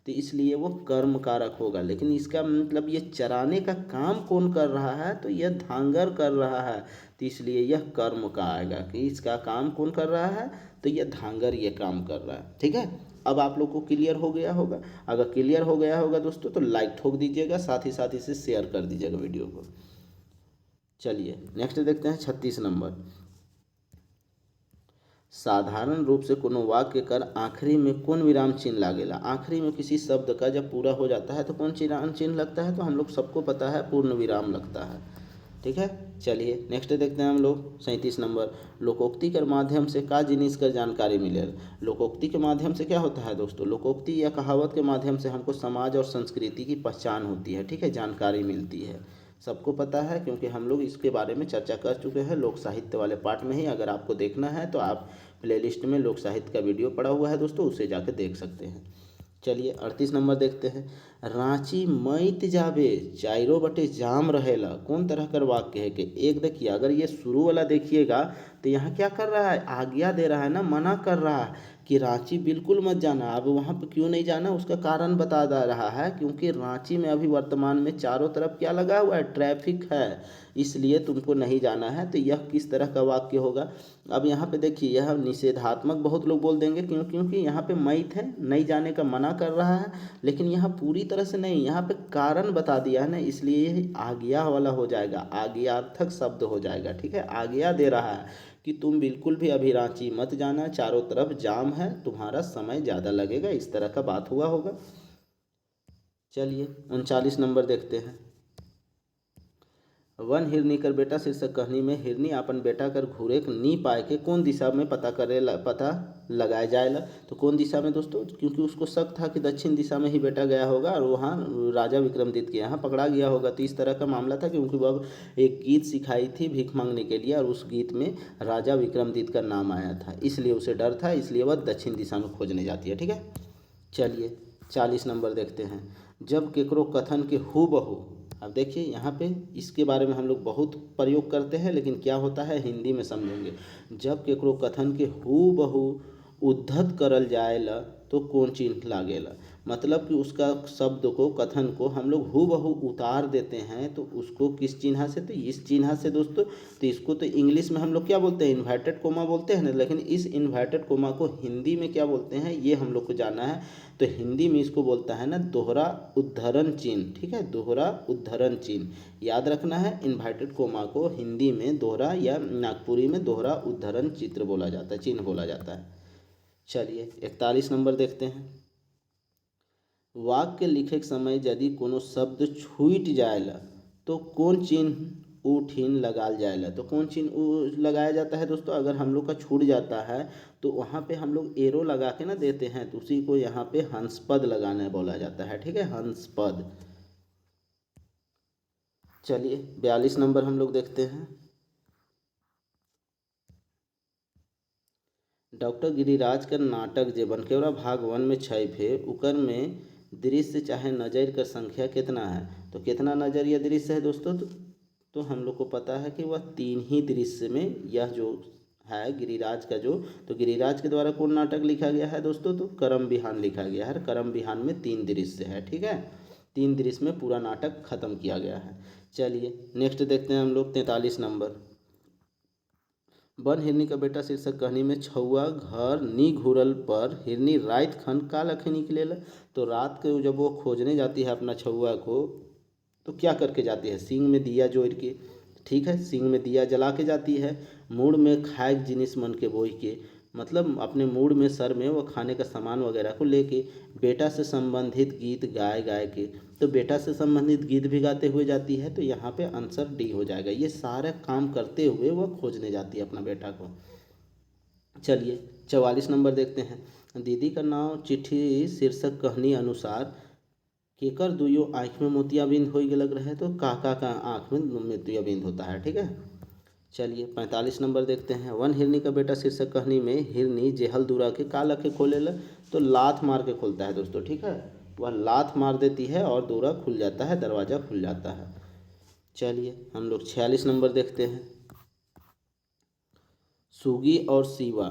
तो इसलिए वो कर्म कारक होगा। लेकिन इसका मतलब ये चराने का काम कौन कर रहा है, तो यह धांगर कर रहा है, तो इसलिए यह कर्म का आएगा कि इसका काम कौन कर रहा है, तो यह धांगर ये काम कर रहा है, ठीक है। अब आप लोग को क्लियर हो गया होगा, अगर क्लियर हो गया होगा दोस्तों तो लाइक ठोक दीजिएगा, साथ ही साथ इसे शेयर कर दीजिएगा वीडियो को। चलिए नेक्स्ट देखते हैं 36 नंबर। साधारण रूप से कोनो वाक्य कर आखिरी में कौन विराम चिन्ह लागेला। आखिरी में किसी शब्द का जब पूरा हो जाता है तो कौन विराम चिन्ह लगता है, तो हम लोग सबको पता है पूर्ण विराम लगता है, ठीक है। चलिए नेक्स्ट देखते हैं हम लोग 37 नंबर। लोकोक्ति के माध्यम से का जिनिस कर जानकारी मिले। लोकोक्ति के माध्यम से क्या होता है दोस्तों, लोकोक्ति या कहावत के माध्यम से हमको समाज और संस्कृति की पहचान होती है, ठीक है, जानकारी मिलती है, सबको पता है क्योंकि हम लोग इसके बारे में चर्चा कर चुके हैं लोक साहित्य वाले पार्ट में ही। अगर आपको देखना है तो आप प्लेलिस्ट में लोक साहित्य का वीडियो पड़ा हुआ है दोस्तों, उसे जाकर देख सकते हैं। चलिए 38 नंबर देखते हैं। रांची मैत जाबे चाइरो बटे जाम रहेला, कौन तरह कर वाक्य है कि एक देखिए, अगर ये शुरू वाला देखिएगा तो यहाँ क्या कर रहा है, आज्ञा दे रहा है ना, मना कर रहा है कि रांची बिल्कुल मत जाना। अब वहाँ पे क्यों नहीं जाना उसका कारण बता दे रहा है, क्योंकि रांची में अभी वर्तमान में चारों तरफ क्या लगा हुआ है, ट्रैफिक है, इसलिए तुमको नहीं जाना है। तो यह किस तरह का वाक्य होगा। अब यहाँ पे देखिए, यह निषेधात्मक बहुत लोग बोल देंगे, क्योंकि यहाँ पे मैथ है, नहीं जाने का मना कर रहा है, लेकिन यहाँ पूरी तरह से नहीं, यहाँ पे कारण बता दिया है ना, इसलिए यह आज्ञा वाला हो जाएगा, आज्ञार्थक शब्द हो जाएगा। ठीक है, आज्ञा दे रहा है कि तुम बिल्कुल भी अभी रांची मत जाना, चारों तरफ जाम है, तुम्हारा समय ज़्यादा लगेगा, इस तरह का बात हुआ होगा। चलिए 39 नंबर देखते हैं। वन हिरनी कर बेटा शीर्षक कहानी में हिरनी अपन बेटा कर घूरे नी पाए के कौन दिशा में पता लगाया जाएगा। तो कौन दिशा में दोस्तों, क्योंकि उसको शक था कि दक्षिण दिशा में ही बेटा गया होगा और वहाँ राजा विक्रमादित्य के यहाँ पकड़ा गया होगा। तो इस तरह का मामला था, क्योंकि वह एक गीत सिखाई थी भीख मांगने के लिए और उस गीत में राजा विक्रमादित्य का नाम आया था, इसलिए उसे डर था, इसलिए वह दक्षिण दिशा में खोजने जाती है। ठीक है, चलिए 40 नंबर देखते हैं। जब केकरो कथन के हूबहू, अब देखिए यहाँ पे इसके बारे में हम लोग बहुत प्रयोग करते हैं, लेकिन क्या होता है हिंदी में समझेंगे। जब केकरो कथन के हूबहू उद्धत करल जाएला तो कौन चिन्ह लागेला, मतलब कि उसका शब्द को, कथन को हम लोग हूबहू उतार देते हैं, तो उसको किस चिन्ह से, तो इस चिन्ह से दोस्तों। तो इसको तो इंग्लिश में हम लोग क्या बोलते हैं, इन्वर्टेड कोमा बोलते हैं ना, लेकिन इस इन्वर्टेड कोमा को हिंदी में क्या बोलते हैं ये हम लोग को जानना है। तो हिंदी में इसको बोलता है ना दोहरा उद्धरण चिन्ह। ठीक है, दोहरा उद्धरण चिन्ह याद रखना है। इन्वर्टेड कोमा को हिंदी में दोहरा या नागपुरी में दोहरा उद्धरण चित्र बोला जाता है, चिन्ह बोला जाता है। चलिए 41 नंबर देखते हैं। वाक्य लिखे के समय यदि कोनो शब्द छूट जाएला तो कौन चिन्ह उठिन लगाल जाएला। तो कौन चिन्ह लगाया जाता है दोस्तों, अगर हम लोग का छूट जाता है तो वहाँ पे हम लोग एरो लगा के ना देते हैं, तो उसी को यहाँ पे हंसपद लगाना बोला जाता है। ठीक है, हंसपद। चलिए 42 नंबर हम लोग देखते हैं। डॉक्टर गिरिराज का नाटक जे बनकेवरा भाग 1 में छय फे उकर में दृश्य चाहे नज़र का संख्या कितना है। तो कितना नज़र या दृश्य है दोस्तों, तो हम लोग को पता है कि वह 3 ही दृश्य में यह जो है गिरिराज का जो, तो गिरिराज के द्वारा कौन नाटक लिखा गया है दोस्तों, तो करम बिहान लिखा गया है। करम बिहान में 3 दृश्य है। ठीक है, 3 दृश्य में पूरा नाटक खत्म किया गया है। चलिए नेक्स्ट देखते हैं हम लोग 43 नंबर। बन हिरनी का बेटा शीर्षक कहानी में छुआ घर नी घूरल पर हिरनी रात खन का लखे निकलेला। तो रात को जब वो खोजने जाती है अपना छुआ को, तो क्या करके जाती है, सींग में दिया जोड़ के। ठीक है, सींग में दिया जला के जाती है, मूड में खाए जिनिस मन के बोई के, मतलब अपने मूड में सर में वो खाने का सामान वगैरह को लेके बेटा से संबंधित गीत गाए के। तो बेटा से संबंधित गीत भी गाते हुए जाती है, तो यहाँ पे आंसर डी हो जाएगा। ये सारे काम करते हुए वह खोजने जाती है अपना बेटा को। चलिए 44 नंबर देखते हैं। दीदी का नाम चिट्ठी शीर्षक कहानी अनुसार केकर दुइयों आँख में मोतियाबिंद हो लग रहा है। तो काका का आँख में मोतियाबिंद होता है। ठीक है, चलिए 45 नंबर देखते हैं। वन हिरनी का बेटा शीर्षक कहानी में हिरनी जेहल दूरा के का लखे खोलेला। तो लात मार के खोलता है दोस्तों। ठीक है, वह लात मार देती है और दूरा खुल जाता है, दरवाज़ा खुल जाता है। चलिए हम लोग 46 नंबर देखते हैं। सुगी और सीवा।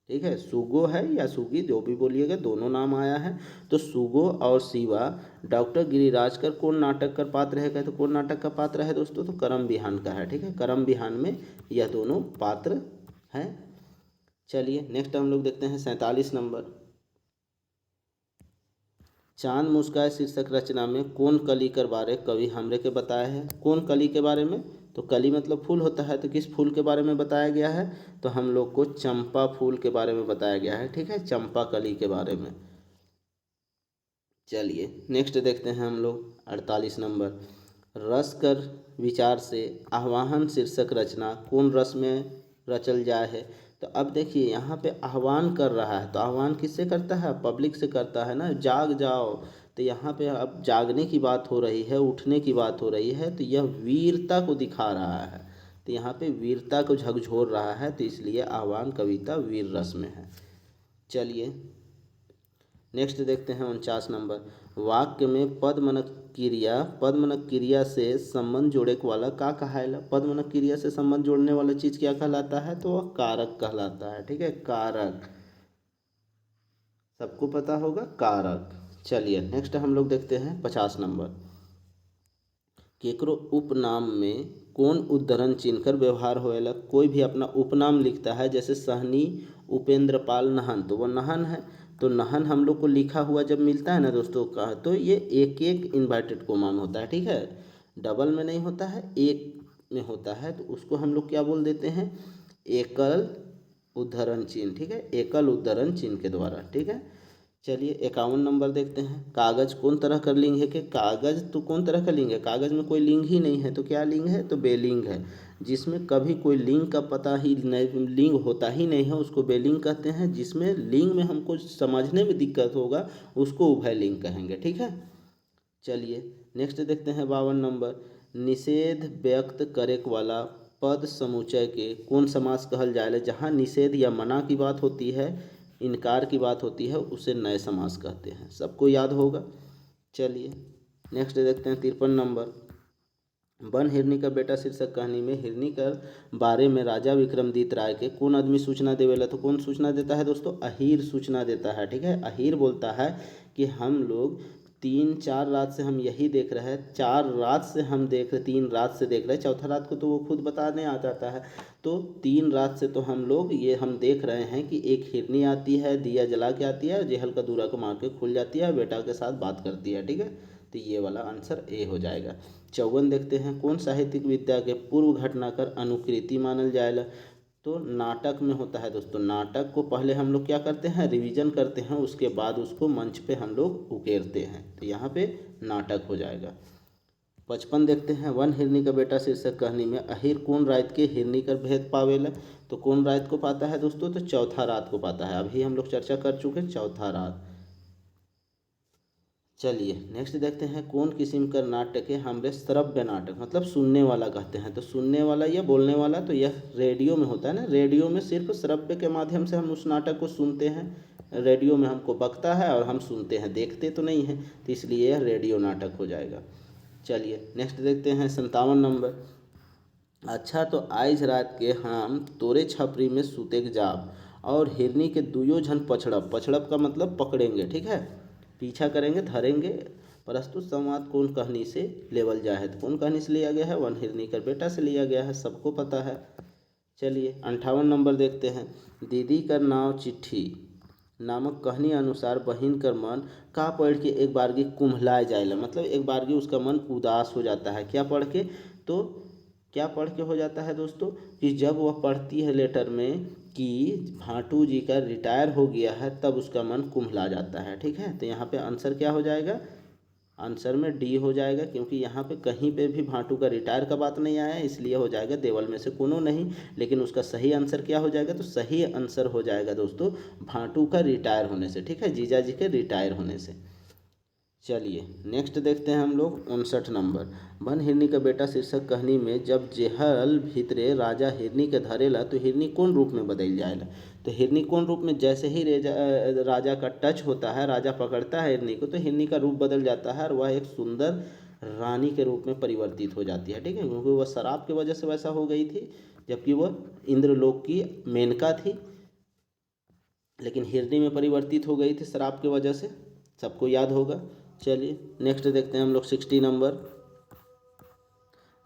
ठीक है, सुगो है या सुगी जो भी बोलिएगा, दोनों नाम आया है। तो सुगो और सीवा डॉक्टर गिरिराजकर कौन नाटक का पात्र है, तो कौन नाटक का पात्र है दोस्तों, तो करम बिहान का है। ठीक है, करम बिहान में यह दोनों पात्र हैं। चलिए नेक्स्ट हम लोग देखते हैं 47 नंबर। चांद मुस्काए शीर्षक रचना में कौन कली के बारे कवि हमरे के बताया है। कौन कली के बारे में, तो कली मतलब फूल होता है, तो किस फूल के बारे में बताया गया है, तो हम लोग को चंपा फूल के बारे में बताया गया है। ठीक है, चंपा कली के बारे में। चलिए नेक्स्ट देखते हैं हम लोग 48 नंबर। रस कर विचार से आह्वान शीर्षक रचना कौन रस में रचल जाए है। तो अब देखिए यहाँ पे आह्वान कर रहा है, तो आह्वान किससे करता है, पब्लिक से करता है ना, जाग जाओ। तो यहाँ पे अब जागने की बात हो रही है, उठने की बात हो रही है, तो यह वीरता को दिखा रहा है। तो यहाँ पे वीरता को झकझोर रहा है, तो इसलिए आह्वान कविता वीर रस में है। चलिए नेक्स्ट देखते हैं 49 नंबर। वाक्य में पद्मनक क्रिया से संबंध जोड़े वाला का कहायला। पद्मनक क्रिया से संबंध जोड़ने वाला चीज क्या कहलाता है, तो वह कारक कहलाता है। ठीक है, कारक, सबको पता होगा कारक। चलिए नेक्स्ट हम लोग देखते हैं 50 नंबर। केकरो उपनाम में कौन उद्धरण चिन्ह कर व्यवहार होएला। कोई भी अपना उपनाम लिखता है, जैसे सहनी उपेंद्र पाल नहन, तो वो नहन है। तो नहन हम लोग को लिखा हुआ जब मिलता है ना दोस्तों का, तो ये एक एक इन्वर्टेड कोमा में होता है। ठीक है, डबल में नहीं होता है, एक में होता है, तो उसको हम लोग क्या बोल देते हैं, एकल उद्धरण चिन्ह। ठीक है, एकल उद्धरण चिन्ह के द्वारा। ठीक है, चलिए 51 नंबर देखते हैं। कागज कौन तरह का लिंग है, कि कागज तो कौन तरह का लिंग है, कागज में कोई लिंग ही नहीं है, तो क्या लिंग है, तो बेलिंग है। जिसमें कभी कोई लिंग का पता ही नहीं, लिंग होता ही नहीं है, उसको बेलिंग कहते हैं। जिसमें लिंग में हमको समझने में दिक्कत होगा, उसको उभय लिंग कहेंगे। ठीक है, चलिए नेक्स्ट देखते हैं 52 नंबर। निषेध व्यक्त करे वाला पद समुच्चय के कौन समास कहल जाए। जहाँ निषेध या मना की बात होती है, इनकार की बात होती है, उसे नए समास कहते हैं। सबको याद होगा। चलिए नेक्स्ट देखते हैं 53 नंबर। वन हिरनी का बेटा शीर्षक कहानी में हिरनी कर बारे में राजा विक्रमादित्य राय के कौन आदमी सूचना देवेला। तो कौन सूचना देता है दोस्तों, अहीर सूचना देता है। ठीक है, अहीर बोलता है कि हम लोग 3-4 रात से हम यही देख रहे हैं, 4 रात से हम देख रहे, 3 रात से देख रहे हैं, चौथा रात को तो वो खुद बताने आ जाता है। तो 3 रात से तो हम लोग ये हम देख रहे हैं कि एक हिरनी आती है, दिया जला के आती है, जेहल का दूरा को मार के खुल जाती है, बेटा के साथ बात करती है। ठीक है, तो ये वाला आंसर ए हो जाएगा। 54 देखते हैं। कौन साहित्यिक विद्या के पूर्व घटना कर अनुकृति मानल जाएगा। तो नाटक में होता है दोस्तों, नाटक को पहले हम लोग क्या करते हैं, रिवीजन करते हैं, उसके बाद उसको मंच पे हम लोग उकेरते हैं, तो यहाँ पे नाटक हो जाएगा। 55 देखते हैं। वन हिरनी का बेटा शीर्षक कहानी में अहीर कौन रात के हिरनी कर भेद पावेला। तो कौन रात को पाता है दोस्तों, तो चौथा रात को पाता है। अभी हम लोग चर्चा कर चुके चौथा रात। चलिए नेक्स्ट देखते हैं। कौन किस्म का नाटक है हमरे श्रव्य नाटक, मतलब सुनने वाला कहते हैं। तो सुनने वाला या बोलने वाला, तो यह रेडियो में होता है ना, रेडियो में सिर्फ श्रव्य के माध्यम से हम उस नाटक को सुनते हैं। रेडियो में हमको बकता है और हम सुनते हैं, देखते तो नहीं हैं, तो इसलिए यह रेडियो नाटक हो जाएगा। चलिए नेक्स्ट देखते हैं 57 नंबर। अच्छा तो आइज रात के हम तोरे छपरी में सुते जाब और हिरनी के दुयो झन पछड़ब। पछड़ब का मतलब पकड़ेंगे। ठीक है, पीछा करेंगे, धरेंगे। प्रस्तुत संवाद कौन कहानी से लेवल जाए है, तो कौन कहानी से लिया गया है, वन हिरनी कर बेटा से लिया गया है, सबको पता है। चलिए 58 नंबर देखते हैं। दीदी कर नाव चिट्ठी नामक कहानी अनुसार बहिन कर मन का पढ़ के एक बारगी कुम्हलाए जाएला, मतलब एक बारगी उसका मन उदास हो जाता है। क्या पढ़ के, तो क्या पढ़ के हो जाता है दोस्तों, कि जब वह पढ़ती है लेटर में कि भाटू जी का रिटायर हो गया है, तब उसका मन कुम्हला जाता है। ठीक है, तो यहाँ पे आंसर क्या हो जाएगा, आंसर में डी हो जाएगा, क्योंकि यहाँ पे कहीं पे भी भाटू का रिटायर का बात नहीं आया है, इसलिए हो जाएगा देवल में से कोनो नहीं। लेकिन उसका सही आंसर क्या हो जाएगा, तो सही आंसर हो जाएगा दोस्तों भाटू का रिटायर होने से। ठीक है, जीजा जी के रिटायर होने से। चलिए नेक्स्ट देखते हैं हम लोग 59 नंबर। वन हिरनी का बेटा शीर्षक कहानी में जब जेहल भीतरे राजा हिरनी के धरेला, तो हिरनी कौन रूप में बदल जाएला। तो हिरनी कौन रूप में, जैसे ही राजा का टच होता है, राजा पकड़ता है हिरनी को, तो हिरनी का रूप बदल जाता है और वह एक सुंदर रानी के रूप में परिवर्तित हो जाती है। ठीक है, क्योंकि वह शराब की वजह से वैसा हो गई थी, जबकि वह इंद्रलोक की मेनका थी, लेकिन हिरनी में परिवर्तित हो गई थी शराब की वजह से। सबको याद होगा। चलिए नेक्स्ट देखते हैं हम लोग 60 नंबर।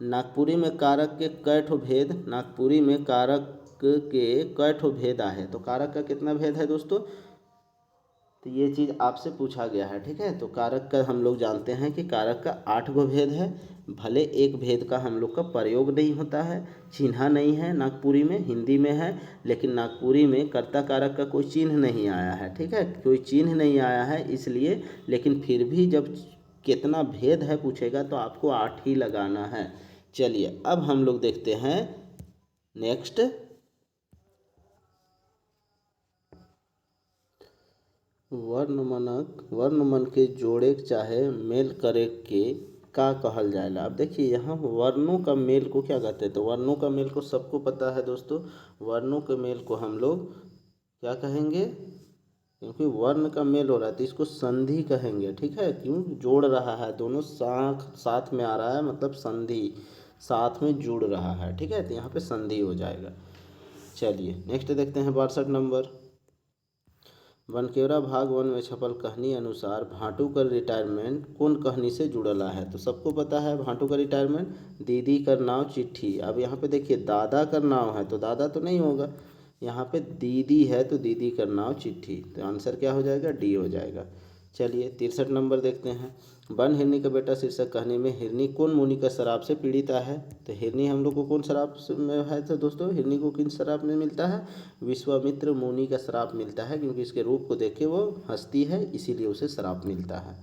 नागपुरी में कारक के कई ठो भेद, नागपुरी में कारक के कई ठो भेद आहे। तो कारक का कितना भेद है दोस्तों, तो ये चीज़ आपसे पूछा गया है। ठीक है, तो कारक का हम लोग जानते हैं कि कारक का 8 गो भेद है। भले एक भेद का हम लोग का प्रयोग नहीं होता है, चिन्हा नहीं है नागपुरी में, हिंदी में है, लेकिन नागपुरी में कर्ता कारक का कोई चिन्ह नहीं आया है। ठीक है, कोई चिन्ह नहीं आया है इसलिए, लेकिन फिर भी जब कितना भेद है पूछेगा तो आपको 8 ही लगाना है। चलिए अब हम लोग देखते हैं नेक्स्ट वर्णमन के जोड़े चाहे मेल करे के का कहल जाएला। अब देखिए यहाँ वर्णों का मेल को क्या कहते हैं, तो वर्णों का मेल को सबको पता है दोस्तों। वर्णों के मेल को हम लोग क्या कहेंगे, क्योंकि वर्ण का मेल हो रहा है तो इसको संधि कहेंगे, ठीक है। क्यों, जोड़ रहा है, दोनों साथ में आ रहा है, मतलब संधि, साथ में जुड़ रहा है, ठीक है। तो यहाँ पे संधि हो जाएगा। चलिए नेक्स्ट देखते हैं 62 नंबर। बनकेवरा भाग 1 में छपल कहानी अनुसार भाटू का रिटायरमेंट कौन कहानी से जुड़ला है। तो सबको पता है भाटू का रिटायरमेंट दीदी कर नाव चिट्ठी। अब यहाँ पे देखिए दादा कर नाव है तो दादा तो नहीं होगा, यहाँ पे दीदी है तो दीदी कर नाव चिट्ठी, तो आंसर क्या हो जाएगा, डी हो जाएगा। चलिए 63 नंबर देखते हैं। बन हिरनी का बेटा शीर्षक कहानी में हिरनी कौन मुनि का शराब से पीड़िता है। तो हिरनी हम लोग को कौन शराब में है, तो दोस्तों हिरनी को किन शराब में मिलता है, विश्वामित्र मुनि का श्राप मिलता है, क्योंकि इसके रूप को देख के वो हंसती है इसीलिए उसे श्राप मिलता है।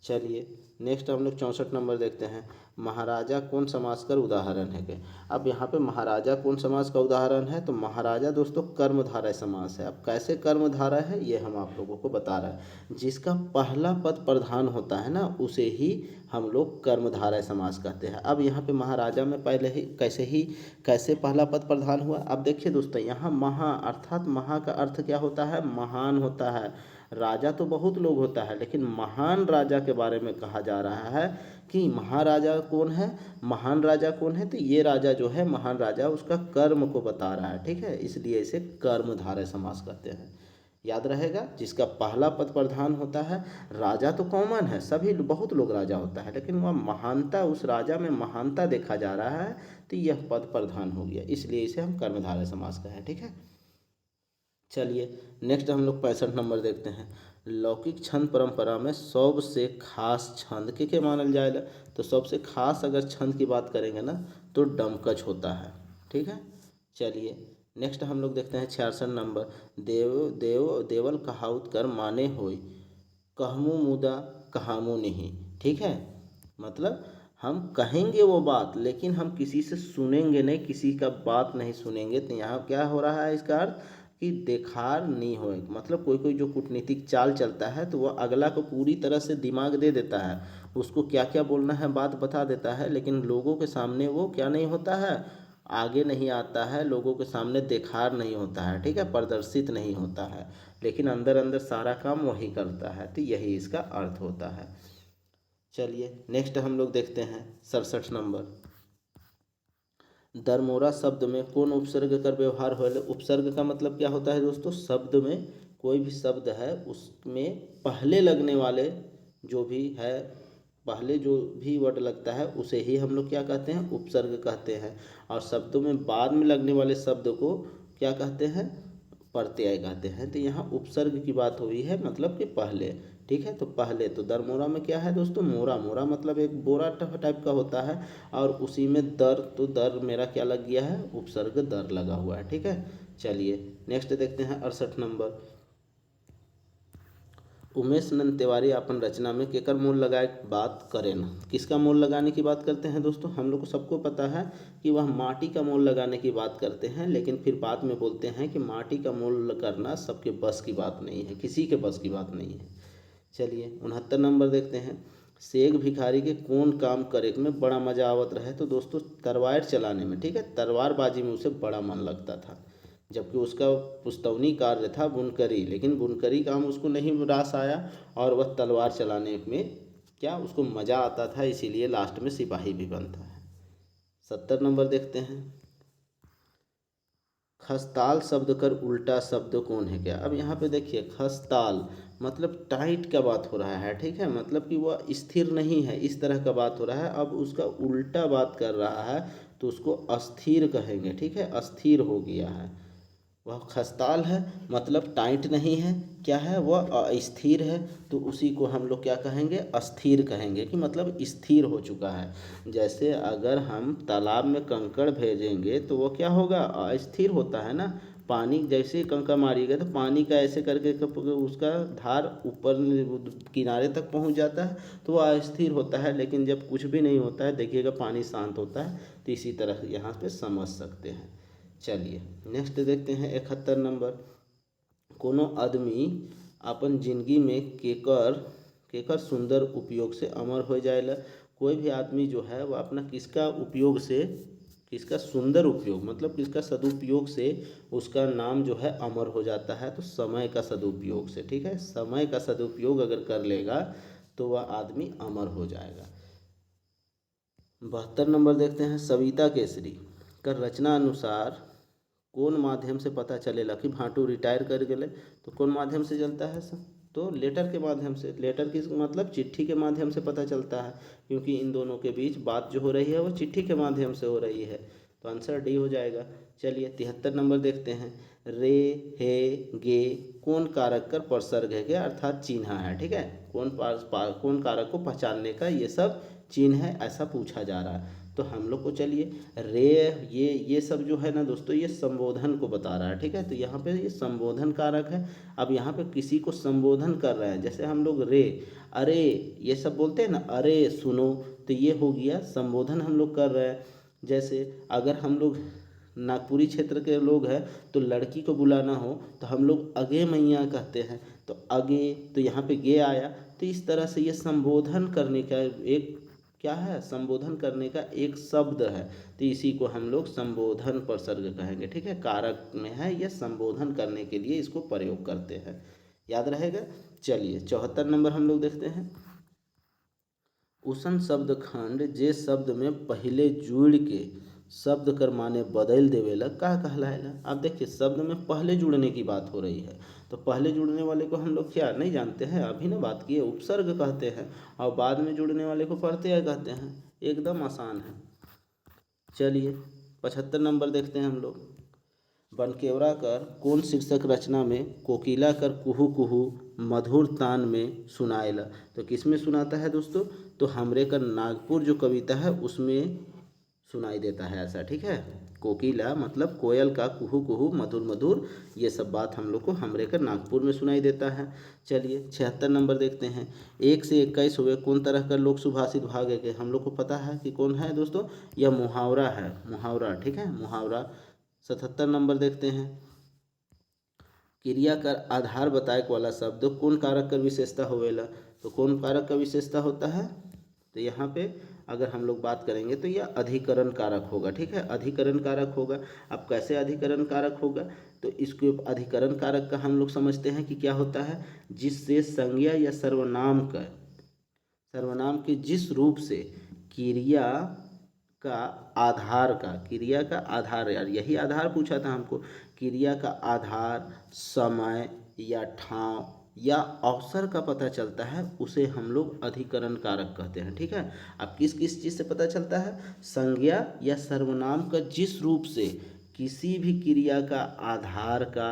चलिए नेक्स्ट हम लोग 64 नंबर देखते हैं। महाराजा कौन समास का उदाहरण है क्या। अब यहाँ पे महाराजा कौन समास का उदाहरण है, तो महाराजा दोस्तों कर्मधारय समास है। अब कैसे कर्मधारय है ये हम आप लोगों को बता रहे हैं। जिसका पहला पद प्रधान होता है ना उसे ही हम लोग कर्मधारय समास कहते हैं। अब यहाँ पे महाराजा में पहले ही कैसे पहला पद प्रधान हुआ। अब देखिए दोस्तों यहाँ महा अर्थात महा का अर्थ क्या होता है, महान होता है। राजा तो बहुत लोग होता है लेकिन महान राजा के बारे में कहा जा रहा है कि महाराजा कौन है, महान राजा कौन है, तो ये राजा जो है महान राजा उसका कर्म को बता रहा है, ठीक है। इसलिए इसे कर्मधारय समास कहते हैं। याद रहेगा, जिसका पहला पद प्रधान होता है। राजा तो कॉमन है, सभी बहुत लोग राजा होता है, लेकिन वह महानता, उस राजा में महानता देखा जा रहा है तो यह पद प्रधान हो गया, इसलिए इसे हम कर्मधारय समास कहें, ठीक है। चलिए नेक्स्ट हम लोग 65 नंबर देखते हैं। लौकिक छंद परंपरा में सबसे खास छंद के मानल जाएगा। तो सबसे खास अगर छंद की बात करेंगे ना तो डमकच होता है, ठीक है। चलिए नेक्स्ट हम लोग देखते हैं 66 नंबर। देवल कहाउत कर माने होय कहमु मुदा कहामु नहीं, ठीक है। मतलब हम कहेंगे वो बात लेकिन हम किसी से सुनेंगे नहीं, किसी का बात नहीं सुनेंगे। तो यहाँ क्या हो रहा है, इसका अर्थ कि देखार नहीं होए। मतलब कोई कोई जो कूटनीतिक चाल चलता है तो वह अगला को पूरी तरह से दिमाग दे देता है, उसको क्या क्या बोलना है बात बता देता है, लेकिन लोगों के सामने वो क्या नहीं होता है, आगे नहीं आता है, लोगों के सामने देखार नहीं होता है, ठीक है, प्रदर्शित नहीं होता है, लेकिन अंदर अंदर सारा काम वही करता है। तो यही इसका अर्थ होता है। चलिए नेक्स्ट हम लोग देखते हैं 67 नंबर। दरमोरा शब्द में कौन उपसर्ग कर व्यवहार हो। उपसर्ग का मतलब क्या होता है दोस्तों, शब्द में कोई भी शब्द है उसमें पहले लगने वाले जो भी है, पहले जो भी वर्ड लगता है उसे ही हम लोग क्या कहते हैं, उपसर्ग कहते हैं। और शब्दों में बाद में लगने वाले शब्द को क्या कहते हैं, प्रत्यय कहते हैं। तो यहाँ उपसर्ग की बात हुई है, मतलब कि पहले, ठीक है। तो पहले तो दरमोरा में क्या है दोस्तों, मोरा, मोरा मतलब एक बोरा टाइप का होता है, और उसी में दर, तो दर मेरा क्या लग गया है, उपसर्ग दर लगा हुआ है, ठीक है। चलिए नेक्स्ट देखते हैं 68 नंबर। उमेश नंद तिवारी अपन रचना में केकर मोल लगाए बात करें ना। किसका मोल लगाने की बात करते हैं दोस्तों, हम लोग को सबको पता है कि वह माटी का मोल लगाने की बात करते हैं, लेकिन फिर बाद में बोलते हैं कि माटी का मोल करना सबके बस की बात नहीं है, किसी के बस की बात नहीं है। चलिए 69 नंबर देखते हैं। शेख भिखारी के कौन काम करे में बड़ा मजा आवत रहे। तो दोस्तों तलवार चलाने में, ठीक है, तलवारबाजी में उसे बड़ा मन लगता था, जबकि उसका पुस्तौनी कार्य था बुनकरी, लेकिन बुनकरी काम उसको नहीं रास आया और वह तलवार चलाने में क्या उसको मज़ा आता था, इसीलिए लास्ट में सिपाही भी बनता है। 70 नंबर देखते हैं। खस्ताल शब्द कर उल्टा शब्द कौन है क्या। अब यहाँ पे देखिए खस्ताल मतलब टाइट का बात हो रहा है, ठीक है, मतलब कि वह स्थिर नहीं है, इस तरह का बात हो रहा है। अब उसका उल्टा बात कर रहा है तो उसको अस्थिर कहेंगे, ठीक है, अस्थिर हो गया है। वह खस्ताल है मतलब टाइट नहीं है, क्या है वह अस्थिर है, तो उसी को हम लोग क्या कहेंगे, अस्थिर कहेंगे, कि मतलब स्थिर हो चुका है। जैसे अगर हम तालाब में कंकड़ भेजेंगे तो वो क्या होगा, अस्थिर होता है ना। पानी जैसे ही कंकड़ मारिएगा तो पानी का ऐसे करके उसका धार ऊपर किनारे तक पहुंच जाता है तो वह अस्थिर होता है। लेकिन जब कुछ भी नहीं होता है, देखिएगा पानी शांत होता है, तो इसी तरह यहाँ पे समझ सकते हैं। चलिए नेक्स्ट देखते हैं 71 नंबर। कोनो आदमी अपन जिंदगी में केकर सुंदर उपयोग से अमर हो जाएला। कोई भी आदमी जो है वह अपना किसका उपयोग से किसका सुंदर उपयोग, मतलब किसका सदुपयोग से उसका नाम जो है अमर हो जाता है, तो समय का सदुपयोग से। ठीक है, समय का सदुपयोग अगर कर लेगा तो वह आदमी अमर हो जाएगा। 72 नंबर देखते हैं, सविता केसरी का रचना अनुसार कौन माध्यम से पता चलेला कि भाटू रिटायर कर गए, तो कौन माध्यम से चलता है सर, तो लेटर के माध्यम से। लेटर की मतलब चिट्ठी के माध्यम से पता चलता है, क्योंकि इन दोनों के बीच बात जो हो रही है वो चिट्ठी के माध्यम से हो रही है, तो आंसर डी हो जाएगा। चलिए 73 नंबर देखते हैं, रे हे गे कौन कारक कर प्रसर्ग है, क्या अर्थात चिन्ह है। ठीक है, कौन कारक को पहचानने का ये सब चिन्ह है, ऐसा पूछा जा रहा है। तो हम लोग को चलिए रे, ये सब जो है ना दोस्तों, ये संबोधन को बता रहा है। ठीक है, तो यहाँ पे ये संबोधन कारक है। अब यहाँ पे किसी को संबोधन कर रहे हैं, जैसे हम लोग रे, अरे, ये सब बोलते हैं ना, अरे सुनो, तो ये हो गया संबोधन हम लोग कर रहे हैं। जैसे अगर हम लोग नागपुरी क्षेत्र के लोग हैं तो लड़की को बुलाना हो तो हम लोग अगे मैया कहते हैं, तो अगे, तो यहाँ पे गे आया। तो इस तरह से ये संबोधन करने का एक क्या है, संबोधन करने का एक शब्द है, तो इसी को हम लोग संबोधन प्रसर्ग कहेंगे। ठीक है, कारक में है, यह संबोधन करने के लिए इसको प्रयोग करते हैं, याद रहेगा। चलिए 74 नंबर हम लोग देखते हैं, उसन शब्द खंड जे शब्द में पहले जुड़ के शब्द कर माने बदल देवेला का कहलाएला। अब देखिए शब्द में पहले जुड़ने की बात हो रही है, तो पहले जुड़ने वाले को हम लोग क्या नहीं जानते हैं, अभी ना बात किए, उपसर्ग कहते हैं, और बाद में जुड़ने वाले को प्रत्यय कहते हैं, एकदम आसान है। चलिए 75 नंबर देखते हैं हम लोग, बनकेवरा कर कौन शीर्षक रचना में कोकिला कर कुहू कुहू मधुर तान में सुनाएला, तो किस में सुनाता है दोस्तों, तो हमरे कर नागपुर जो कविता है उसमें सुनाई देता है ऐसा। ठीक है, कोकिला मतलब कोयल का कुहू कुहू मधुर मधुर, ये सब बात हम लोग को हमरे कर नागपुर में सुनाई देता है। चलिए 76 नंबर देखते हैं, 1 से 21 हुए कौन तरह का लोक सुभाषित भाग है, कि हम लोग को पता है कि कौन है दोस्तों, यह मुहावरा है, मुहावरा। ठीक है, मुहावरा। 77 नंबर देखते हैं, क्रिया का आधार बताए वाला शब्द कौन कारक का विशेषता होवेला, तो कौन कारक का विशेषता होता है, तो यहाँ पे अगर हम लोग बात करेंगे तो यह अधिकरण कारक होगा। ठीक है, अधिकरण कारक होगा। अब कैसे अधिकरण कारक होगा, तो इसको अधिकरण कारक का हम लोग समझते हैं कि क्या होता है, जिससे संज्ञा या सर्वनाम के जिस रूप से क्रिया क्रिया का आधार, यार यही आधार पूछा था हमको, क्रिया का आधार समय या ठाव या अवसर का पता चलता है, उसे हम लोग अधिकरण कारक कहते हैं। ठीक है, अब किस किस चीज़ से पता चलता है, संज्ञा या सर्वनाम का जिस रूप से किसी भी क्रिया का आधार का,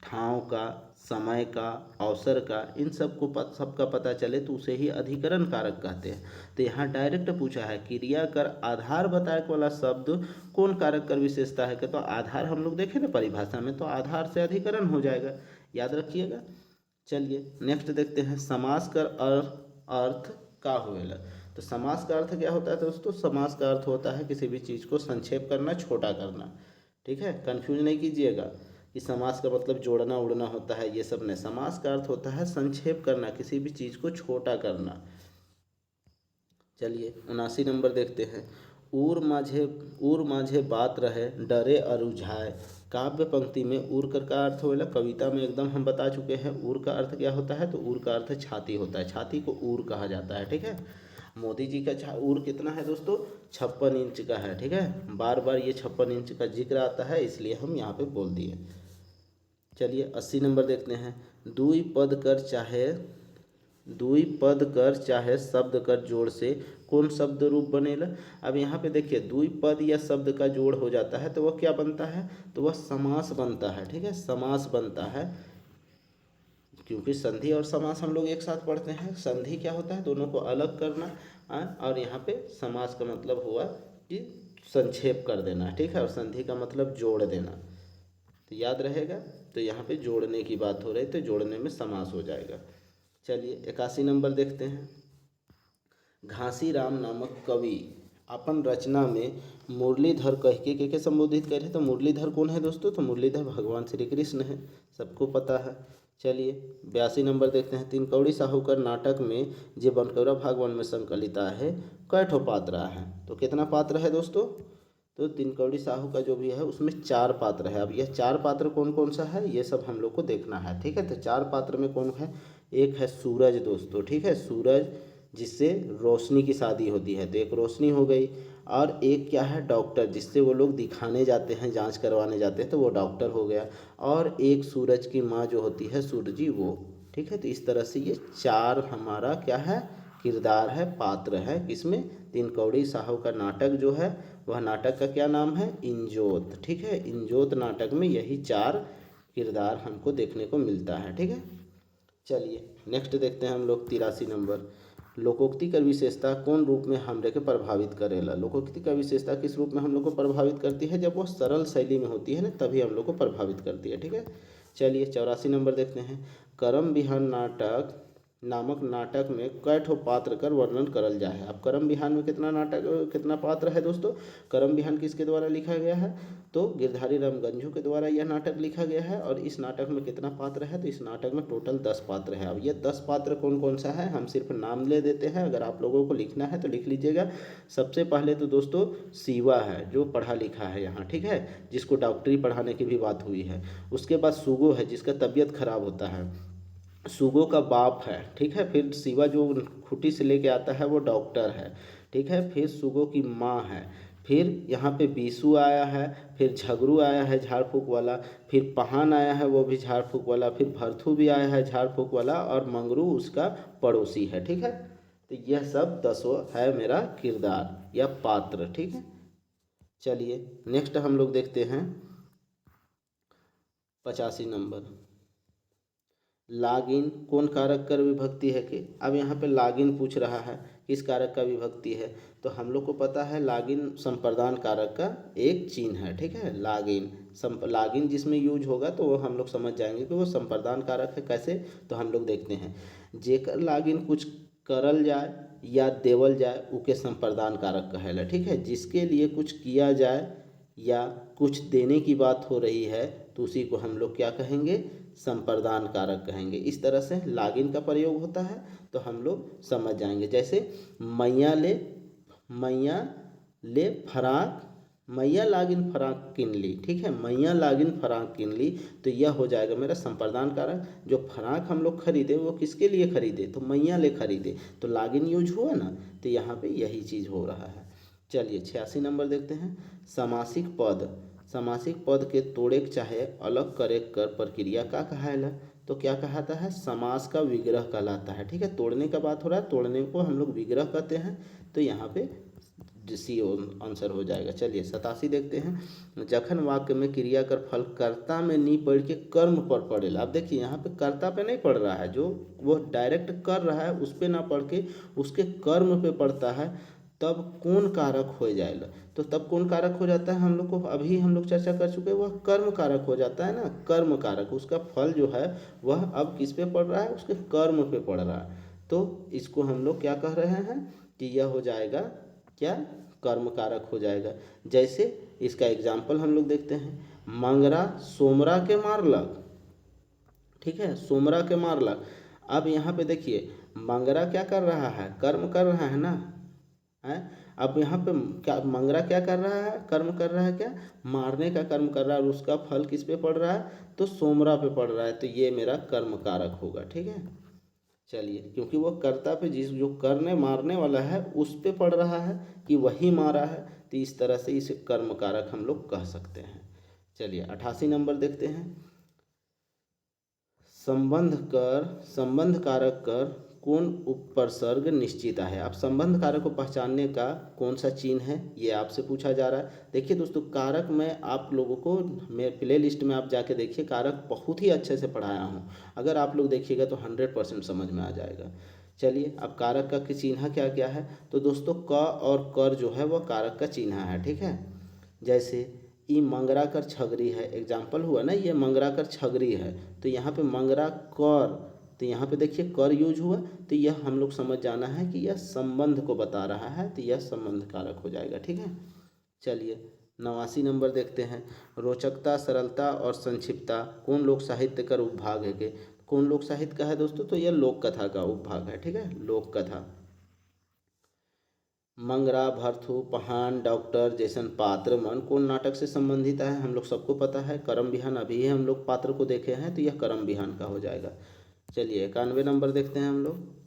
ठाव का, समय का, अवसर का, इन सबका पता चले तो उसे ही अधिकरण कारक कहते हैं। तो यहाँ डायरेक्ट पूछा है क्रिया कर आधार बताए वाला शब्द कौन कारक कर विशेषता है, तो आधार हम लोग देखें ना परिभाषा में, तो आधार से अधिकरण हो जाएगा, याद रखिएगा। चलिए नेक्स्ट देखते हैं, समास कर अर्थ का होवेला, तो समास का अर्थ क्या होता है दोस्तों, समास का अर्थ होता है किसी भी चीज़ को संक्षेप करना, छोटा करना। ठीक है, कंफ्यूज नहीं कीजिएगा कि समास का मतलब जोड़ना उड़ना होता है, ये सब नहीं। समास का अर्थ होता है संक्षेप करना, किसी भी चीज़ को छोटा करना। चलिए 79 नंबर देखते हैं, उर माझे बात रहे डरे अरुझाए, काव्य पंक्ति में उर कर का अर्थ होगा, कविता में एकदम हम बता चुके हैं उर का अर्थ क्या होता है, तो उर का अर्थ छाती होता है, छाती को उर कहा जाता है। ठीक है, मोदी जी का उर कितना है दोस्तों, 56 इंच का है। ठीक है, बार बार ये 56 इंच का जिक्र आता है, इसलिए हम यहाँ पे बोल दिए। चलिए 80 नंबर देखते हैं, दुई पद कर चाहे शब्द कर जोड़ से कौन शब्द रूप बनेला। अब यहाँ पे देखिए दुई पद या शब्द का जोड़ हो जाता है तो वह क्या बनता है, तो वह समास बनता है। ठीक है, समास बनता है, क्योंकि संधि और समास हम लोग एक साथ पढ़ते हैं। संधि क्या होता है, दोनों को अलग करना, और यहाँ पे समास का मतलब हुआ कि संक्षेप कर देना। ठीक है, और संधि का मतलब जोड़ देना, तो याद रहेगा। तो यहाँ पे जोड़ने की बात हो रही, तो जोड़ने में समास हो जाएगा। चलिए 81 नंबर देखते हैं, घासीराम नामक कवि अपन रचना में मुरलीधर कह के संबोधित करे, तो मुरलीधर कौन है दोस्तों, तो मुरलीधर भगवान श्री कृष्ण है, सबको पता है। चलिए 82 नंबर देखते हैं, तीन कौड़ी साहूकर नाटक में जे बनकौरा भागवन में संकलित है, कै ठो पात्र है, तो कितना पात्र है दोस्तों, तो तीन कौड़ी साहू का जो भी है उसमें 4 पात्र है। अब यह 4 पात्र कौन कौन सा है ये सब हम लोग को देखना है, ठीक है। तो 4 पात्र में कौन है, एक है सूरज दोस्तों, ठीक है, सूरज जिससे रोशनी की शादी होती है, तो एक रोशनी हो गई। और एक क्या है, डॉक्टर, जिससे वो लोग दिखाने जाते हैं, जांच करवाने जाते हैं, तो वो डॉक्टर हो गया। और एक सूरज की माँ जो होती है सूरजी, वो, ठीक है। तो इस तरह से ये 4 हमारा क्या है, किरदार है, पात्र है, किसमें, तीन कौड़ी साहू का नाटक जो है, वह नाटक का क्या नाम है, इंजोत, ठीक है। इंजोत नाटक में यही 4 किरदार हमको देखने को मिलता है, ठीक है। चलिए नेक्स्ट देखते हैं हम लोग 83 नंबर। लोकोक्ति का विशेषता कौन रूप में हमरे के प्रभावित करेला। लोकोक्ति का विशेषता किस रूप में हम लोग को प्रभावित करती है, जब वो सरल शैली में होती है ना, तभी हम लोग को प्रभावित करती है, ठीक है। चलिए 84 नंबर देखते हैं। करम बिहान नाटक नामक नाटक में कै ठो पात्र कर वर्णन करल जाए है। अब करम बिहान में कितना पात्र है दोस्तों, करम बिहान किसके द्वारा लिखा गया है, तो गिरधारी राम गंझू के द्वारा यह नाटक लिखा गया है। और इस नाटक में कितना पात्र है, तो इस नाटक में टोटल 10 पात्र है। अब ये 10 पात्र कौन कौन सा है, हम सिर्फ नाम ले देते हैं, अगर आप लोगों को लिखना है तो लिख लीजिएगा। सबसे पहले तो दोस्तों शिवा है, जो पढ़ा लिखा है यहाँ, ठीक है, जिसको डॉक्टरी पढ़ाने की भी बात हुई है। उसके बाद सुगो है, जिसका तबीयत खराब होता है, सुगो का बाप है, ठीक है। फिर शिवा जो खूटी से लेके आता है वो डॉक्टर है, ठीक है। फिर सुगो की माँ है। फिर यहाँ पे बीसू आया है। फिर झगरू आया है झाड़ फूक वाला। फिर पहान आया है, वो भी झाड़ फूक वाला। फिर भरथू भी आया है झाड़ फूक वाला। और मंगरू उसका पड़ोसी है, ठीक है। तो यह सब 10 है मेरा किरदार या पात्र, ठीक है। चलिए नेक्स्ट हम लोग देखते हैं 85 नंबर। लागिन कौन कारक कर विभक्ति है कि। अब यहाँ पे लागिन पूछ रहा है किस कारक का विभक्ति है, तो हम लोग को पता है लागिन संप्रदान कारक का एक चिन्ह है, ठीक है। लागिन जिसमें यूज होगा तो वो हम लोग समझ जाएंगे कि वो संप्रदान कारक है। कैसे, तो हम लोग देखते हैं। जेकर लागिन कुछ करल जाए या देवल जाए उके संप्रदान कारक कहेला, ठीक है। जिसके लिए कुछ किया जाए या कुछ देने की बात हो रही है तो उसी को हम लोग क्या कहेंगे, संप्रदान कारक कहेंगे। इस तरह से लागिन का प्रयोग होता है, तो हम लोग समझ जाएंगे। जैसे मैया ले फराक, मैया लागिन फराक किनली, ठीक है। मैया लागिन फराक किनली, तो यह हो जाएगा मेरा संप्रदान कारक। जो फराक हम लोग खरीदे वो किसके लिए खरीदे, तो मैया ले खरीदे, तो लागिन यूज हुआ ना, तो यहाँ पे यही चीज़ हो रहा है। चलिए 86 नंबर देखते हैं। समासिक पद, समासिक पद के तोड़े चाहे अलग करे कर प्रक्रिया का कहायला, तो क्या कहता है, समास का विग्रह कहलाता है, ठीक है। तोड़ने का बात हो रहा है, तोड़ने को हम लोग विग्रह कहते हैं, तो यहाँ पे सी आंसर हो जाएगा। चलिए 87 देखते हैं। जखन वाक्य में क्रिया कर फल कर्ता में नहीं पढ़ के कर्म पर पड़ेला। अब देखिए यहाँ पे कर्ता पे नहीं पढ़ रहा है, जो वो डायरेक्ट कर रहा है उस पे ना पढ़ के उसके कर्म पे पढ़ता है, तब कौन कारक हो जाएगा, तो तब कौन कारक हो जाता है, हम लोग को अभी हम लोग चर्चा कर चुके हैं, वह कर्म कारक हो जाता है ना। कर्म कारक, उसका फल जो है वह अब किस पे पड़ रहा है, उसके कर्म पे पड़ रहा है। तो इसको हम लोग क्या कह रहे हैं कि यह हो जाएगा क्या, कर्म कारक हो जाएगा। जैसे इसका एग्जाम्पल हम लोग देखते हैं। मंगरा सोमरा के मारलक, ठीक है, सोमरा के मारलक। अब यहाँ पे देखिए मंगरा क्या कर रहा है, कर्म कर रहा है ना, है। अब यहाँ पे क्या मंगरा क्या कर रहा है, कर्म कर रहा है, क्या मारने का कर्म कर रहा है, और उसका फल किस पे पड़ रहा है, तो सोमरा पे पड़ रहा है, तो ये मेरा कर्म कारक होगा, ठीक है। चलिए क्योंकि वो कर्ता पे जिस जो करने मारने वाला है उस पे पड़ रहा है कि वही मारा है, तो इस तरह से इसे कर्म कारक हम लोग कह सकते हैं। चलिए 88 नंबर देखते हैं। संबंध कारक कर कौन उपसर्ग निश्चित है। अब संबंध कारक को पहचानने का कौन सा चिन्ह है, ये आपसे पूछा जा रहा है। देखिए दोस्तों कारक में आप लोगों को मेरे प्ले लिस्ट में आप जाके देखिए, कारक बहुत ही अच्छे से पढ़ाया हूँ। अगर आप लोग देखिएगा तो 100% समझ में आ जाएगा। चलिए अब कारक का चिन्ह क्या क्या है, तो दोस्तों क और कर जो है वह कारक का चिन्ह है, ठीक है। जैसे ई मंगरा कर छगरी है, एग्जाम्पल हुआ ना, ये मंगरा कर छगरी है, तो यहाँ पे मंगरा कर, तो यहाँ पे देखिए कर यूज हुआ, तो यह हम लोग समझ जाना है कि यह संबंध को बता रहा है, तो यह संबंध कारक हो जाएगा, ठीक है। चलिए 89 नंबर देखते हैं। रोचकता, सरलता और संक्षिप्तता कौन लोक साहित्य का उपभाग है के। कौन लोक साहित्य का है दोस्तों, तो यह लोक कथा का उपभाग है, ठीक है, लोक कथा। मंगरा, भरथू, पहान, डॉक्टर, जैसन पात्र, मन कौन नाटक से संबंधित है? हम लोग सबको पता है करम बिहान, अभी हम लोग पात्र को देखे हैं तो यह करम बिहान का हो जाएगा। चलिए 91 नंबर देखते हैं हम लोग।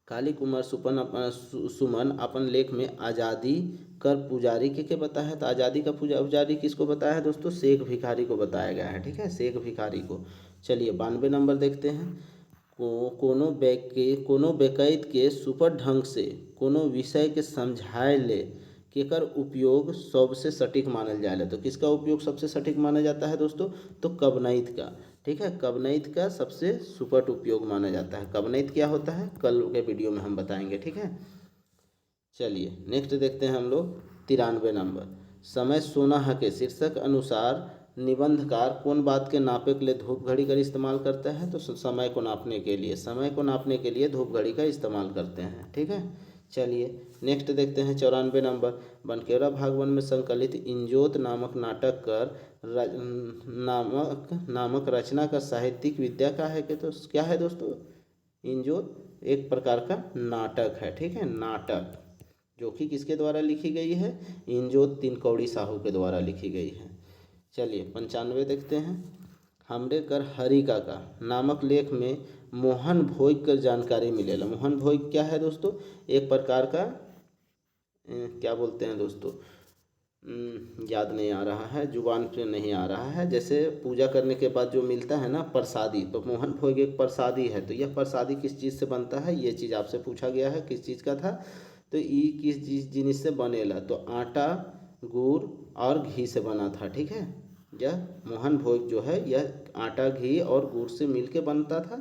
काली कुमार सुमन अपन लेख में आज़ादी कर पुजारी के बताया है। तो आज़ादी का पुजारी किसको बताया है दोस्तों? शेख भिखारी को बताया गया है, ठीक है, शेख भिखारी को। चलिए 92 नंबर देखते हैं। कोनो बेकैत के सुपर ढंग से कोनो विषय के समझाए ले केकर उपयोग सबसे सटीक मानल जाए। तो किसका उपयोग सबसे सटीक माना जाता है दोस्तों? तो कवनैत का, ठीक है, कवनैत का सबसे सुपट उपयोग माना जाता है। कवनैत क्या होता है कल के वीडियो में हम बताएंगे, ठीक है। चलिए नेक्स्ट देखते हैं हम लोग 93 नंबर। समय सोना है के शीर्षक अनुसार निबंधकार कौन बात के नापे के लिए धूप घड़ी का इस्तेमाल करता है? तो समय को नापने के लिए, समय को नापने के लिए धूप घड़ी का इस्तेमाल करते हैं, ठीक है। चलिए नेक्स्ट देखते हैं 94 नंबर। बनकेवरा भागवन में संकलित इंजोत नामक नाटक कर नामक रचना का साहित्यिक विद्या का है कि तो क्या है दोस्तों? इंजोत एक प्रकार का नाटक है, ठीक है, नाटक जो कि किसके द्वारा लिखी गई है? इंजोत तिनकौड़ी साहू के द्वारा लिखी गई है। चलिए 95 देखते हैं। हमरे कर हरिका का नामक लेख में मोहन भोग कर जानकारी मिलेला। मोहन भोग क्या है दोस्तों? एक प्रकार का क्या बोलते हैं दोस्तों, याद नहीं आ रहा है, जुबान पे नहीं आ रहा है। जैसे पूजा करने के बाद जो मिलता है ना प्रसादी, तो मोहन भोग एक प्रसादी है। तो यह प्रसादी किस चीज़ से बनता है ये चीज़ आपसे पूछा गया है, किस चीज़ का था? तो ये किस जिनिस से बनेला? तो आटा, गुड़ और घी से बना था, ठीक है। यह मोहन भोग जो है यह आटा, घी और गुड़ से मिलके बनता था।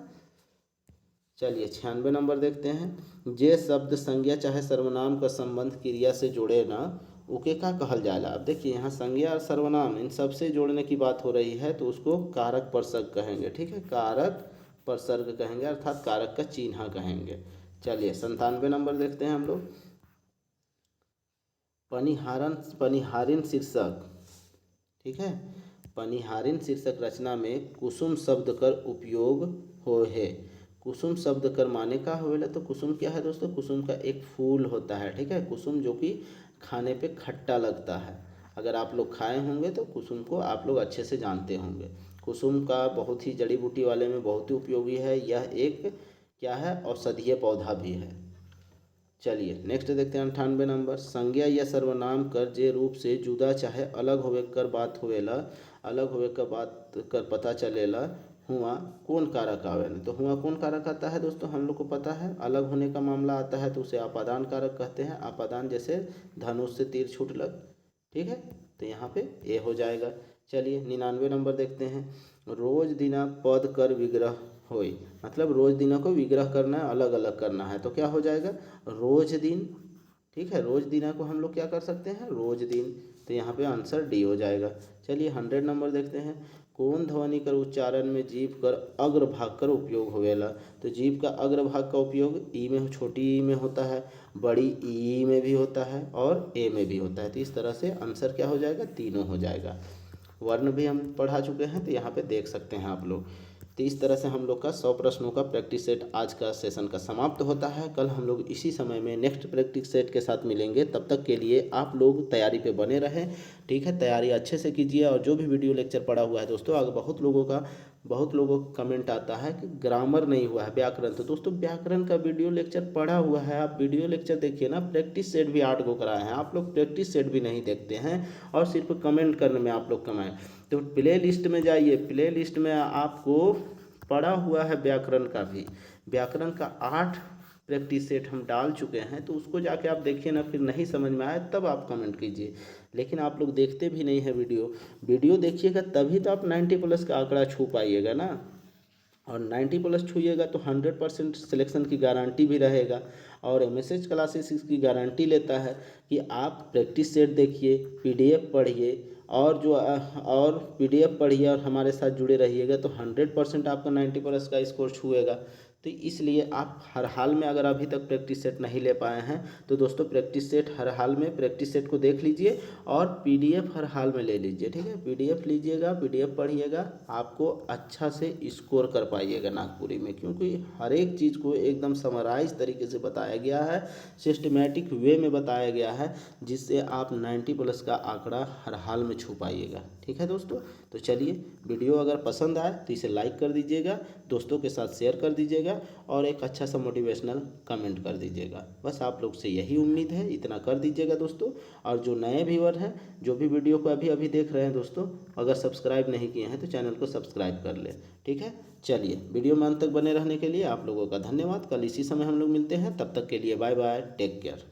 चलिए 96 नंबर देखते हैं। जे शब्द संज्ञा चाहे सर्वनाम का संबंध क्रिया से जुड़े ना उके का कहल जाला। अब देखिए यहाँ संज्ञा और सर्वनाम इन सब से जोड़ने की बात हो रही है तो उसको कारक प्रसर्ग कहेंगे, ठीक है, कारक प्रसर्ग कहेंगे अर्थात कारक का चिन्ह कहेंगे। चलिए 97 नंबर देखते हैं हम लोग। पनिहारिन शीर्षक, ठीक है, पनिहारिन शीर्षक रचना में कुसुम शब्द कर उपयोग हो है। कुसुम शब्द कर माने का होवेला? तो कुसुम क्या है दोस्तों? कुसुम का एक फूल होता है, ठीक है, कुसुम जो कि खाने पे खट्टा लगता है। अगर आप लोग खाए होंगे तो कुसुम को आप लोग अच्छे से जानते होंगे। कुसुम का बहुत ही जड़ी बूटी वाले में बहुत ही उपयोगी है। यह एक क्या है? औषधीय पौधा भी है। चलिए नेक्स्ट देखते हैं 98 नंबर। संज्ञा या सर्वनाम कर जे रूप से जुदा चाहे अलग होवे कर बात होवेला, अलग होवे का बात कर पता चलेला हुआ कौन कारक आवेला। तो हुआ कौन कारक आता है दोस्तों? हम लोग को पता है अलग होने का मामला आता है तो उसे आपादान कारक कहते हैं। आपादान जैसे धनुष से तीर छूटलक, ठीक है, तो यहाँ पे ए हो जाएगा। चलिए 99 नंबर देखते हैं। रोज दिना पद कर विग्रह होय, मतलब रोज दिना को विग्रह करना है, अलग अलग करना है, तो क्या हो जाएगा? रोज दिन, ठीक है, रोज दिना को हम लोग क्या कर सकते हैं? रोज दिन, तो यहाँ पे आंसर डी हो जाएगा। चलिए 100 नंबर देखते हैं। कौन ध्वनि कर उच्चारण में जीभ कर अग्रभाग कर उपयोग होवेला? तो जीभ का अग्रभाग का उपयोग ई में, छोटी ई में होता है, बड़ी ई में भी होता है और ए में भी होता है। तो इस तरह से आंसर क्या हो जाएगा? तीनों हो जाएगा। वर्ण भी हम पढ़ा चुके हैं तो यहाँ पे देख सकते हैं आप लोग। तो इस तरह से हम लोग का 100 प्रश्नों का प्रैक्टिस सेट आज का सेशन का समाप्त होता है। कल हम लोग इसी समय में नेक्स्ट प्रैक्टिस सेट के साथ मिलेंगे। तब तक के लिए आप लोग तैयारी पे बने रहें, ठीक है, तैयारी अच्छे से कीजिए। और जो भी वीडियो लेक्चर पड़ा हुआ है दोस्तों, अगर बहुत लोगों का कमेंट आता है कि ग्रामर नहीं हुआ है, व्याकरण, तो दोस्तों व्याकरण का वीडियो लेक्चर पड़ा हुआ है, आप वीडियो लेक्चर देखिए ना। प्रैक्टिस सेट भी 8 को कराए हैं, आप लोग प्रैक्टिस सेट भी नहीं देखते हैं और सिर्फ कमेंट करने में आप लोग कमाएं। तो प्ले लिस्ट में जाइए, प्ले लिस्ट में आपको पड़ा हुआ है व्याकरण का भी, व्याकरण का 8 प्रैक्टिस सेट हम डाल चुके हैं, तो उसको जाके आप देखिए ना। फिर नहीं समझ में आए तब आप कमेंट कीजिए, लेकिन आप लोग देखते भी नहीं है वीडियो देखिएगा तभी तो आप 90+ का आंकड़ा छू पाइएगा ना। और 90+ छूइएगा तो 100% सिलेक्शन की गारंटी भी रहेगा। और MSH क्लासेस इसकी गारंटी लेता है कि आप प्रैक्टिस सेट देखिए, PDF पढ़िए और PDF पढ़िए और हमारे साथ जुड़े रहिएगा तो 100% आपका 90+ का स्कोर छुएगा। तो इसलिए आप हर हाल में अगर अभी तक प्रैक्टिस सेट नहीं ले पाए हैं तो दोस्तों प्रैक्टिस सेट हर हाल में प्रैक्टिस सेट को देख लीजिए और पीडीएफ हर हाल में ले लीजिए। ठीक है, पीडीएफ लीजिएगा, पीडीएफ पढ़िएगा, आपको अच्छा से स्कोर कर पाइएगा नागपुरी में, क्योंकि हर एक चीज़ को एकदम समराइज तरीके से बताया गया है, सिस्टमेटिक वे में बताया गया है, जिससे आप 90+ का आंकड़ा हर हाल में छू पाइएगा। ठीक है दोस्तों, तो चलिए वीडियो अगर पसंद आए तो इसे लाइक कर दीजिएगा, दोस्तों के साथ शेयर कर दीजिएगा और एक अच्छा सा मोटिवेशनल कमेंट कर दीजिएगा। बस आप लोग से यही उम्मीद है, इतना कर दीजिएगा दोस्तों। और जो नए व्यूअर हैं, जो भी वीडियो को अभी अभी देख रहे हैं दोस्तों, अगर सब्सक्राइब नहीं किए हैं तो चैनल को सब्सक्राइब कर लें। ठीक है, चलिए वीडियो में अंत तक बने रहने के लिए आप लोगों का धन्यवाद। कल इसी समय हम लोग मिलते हैं, तब तक के लिए बाय बाय, टेक केयर।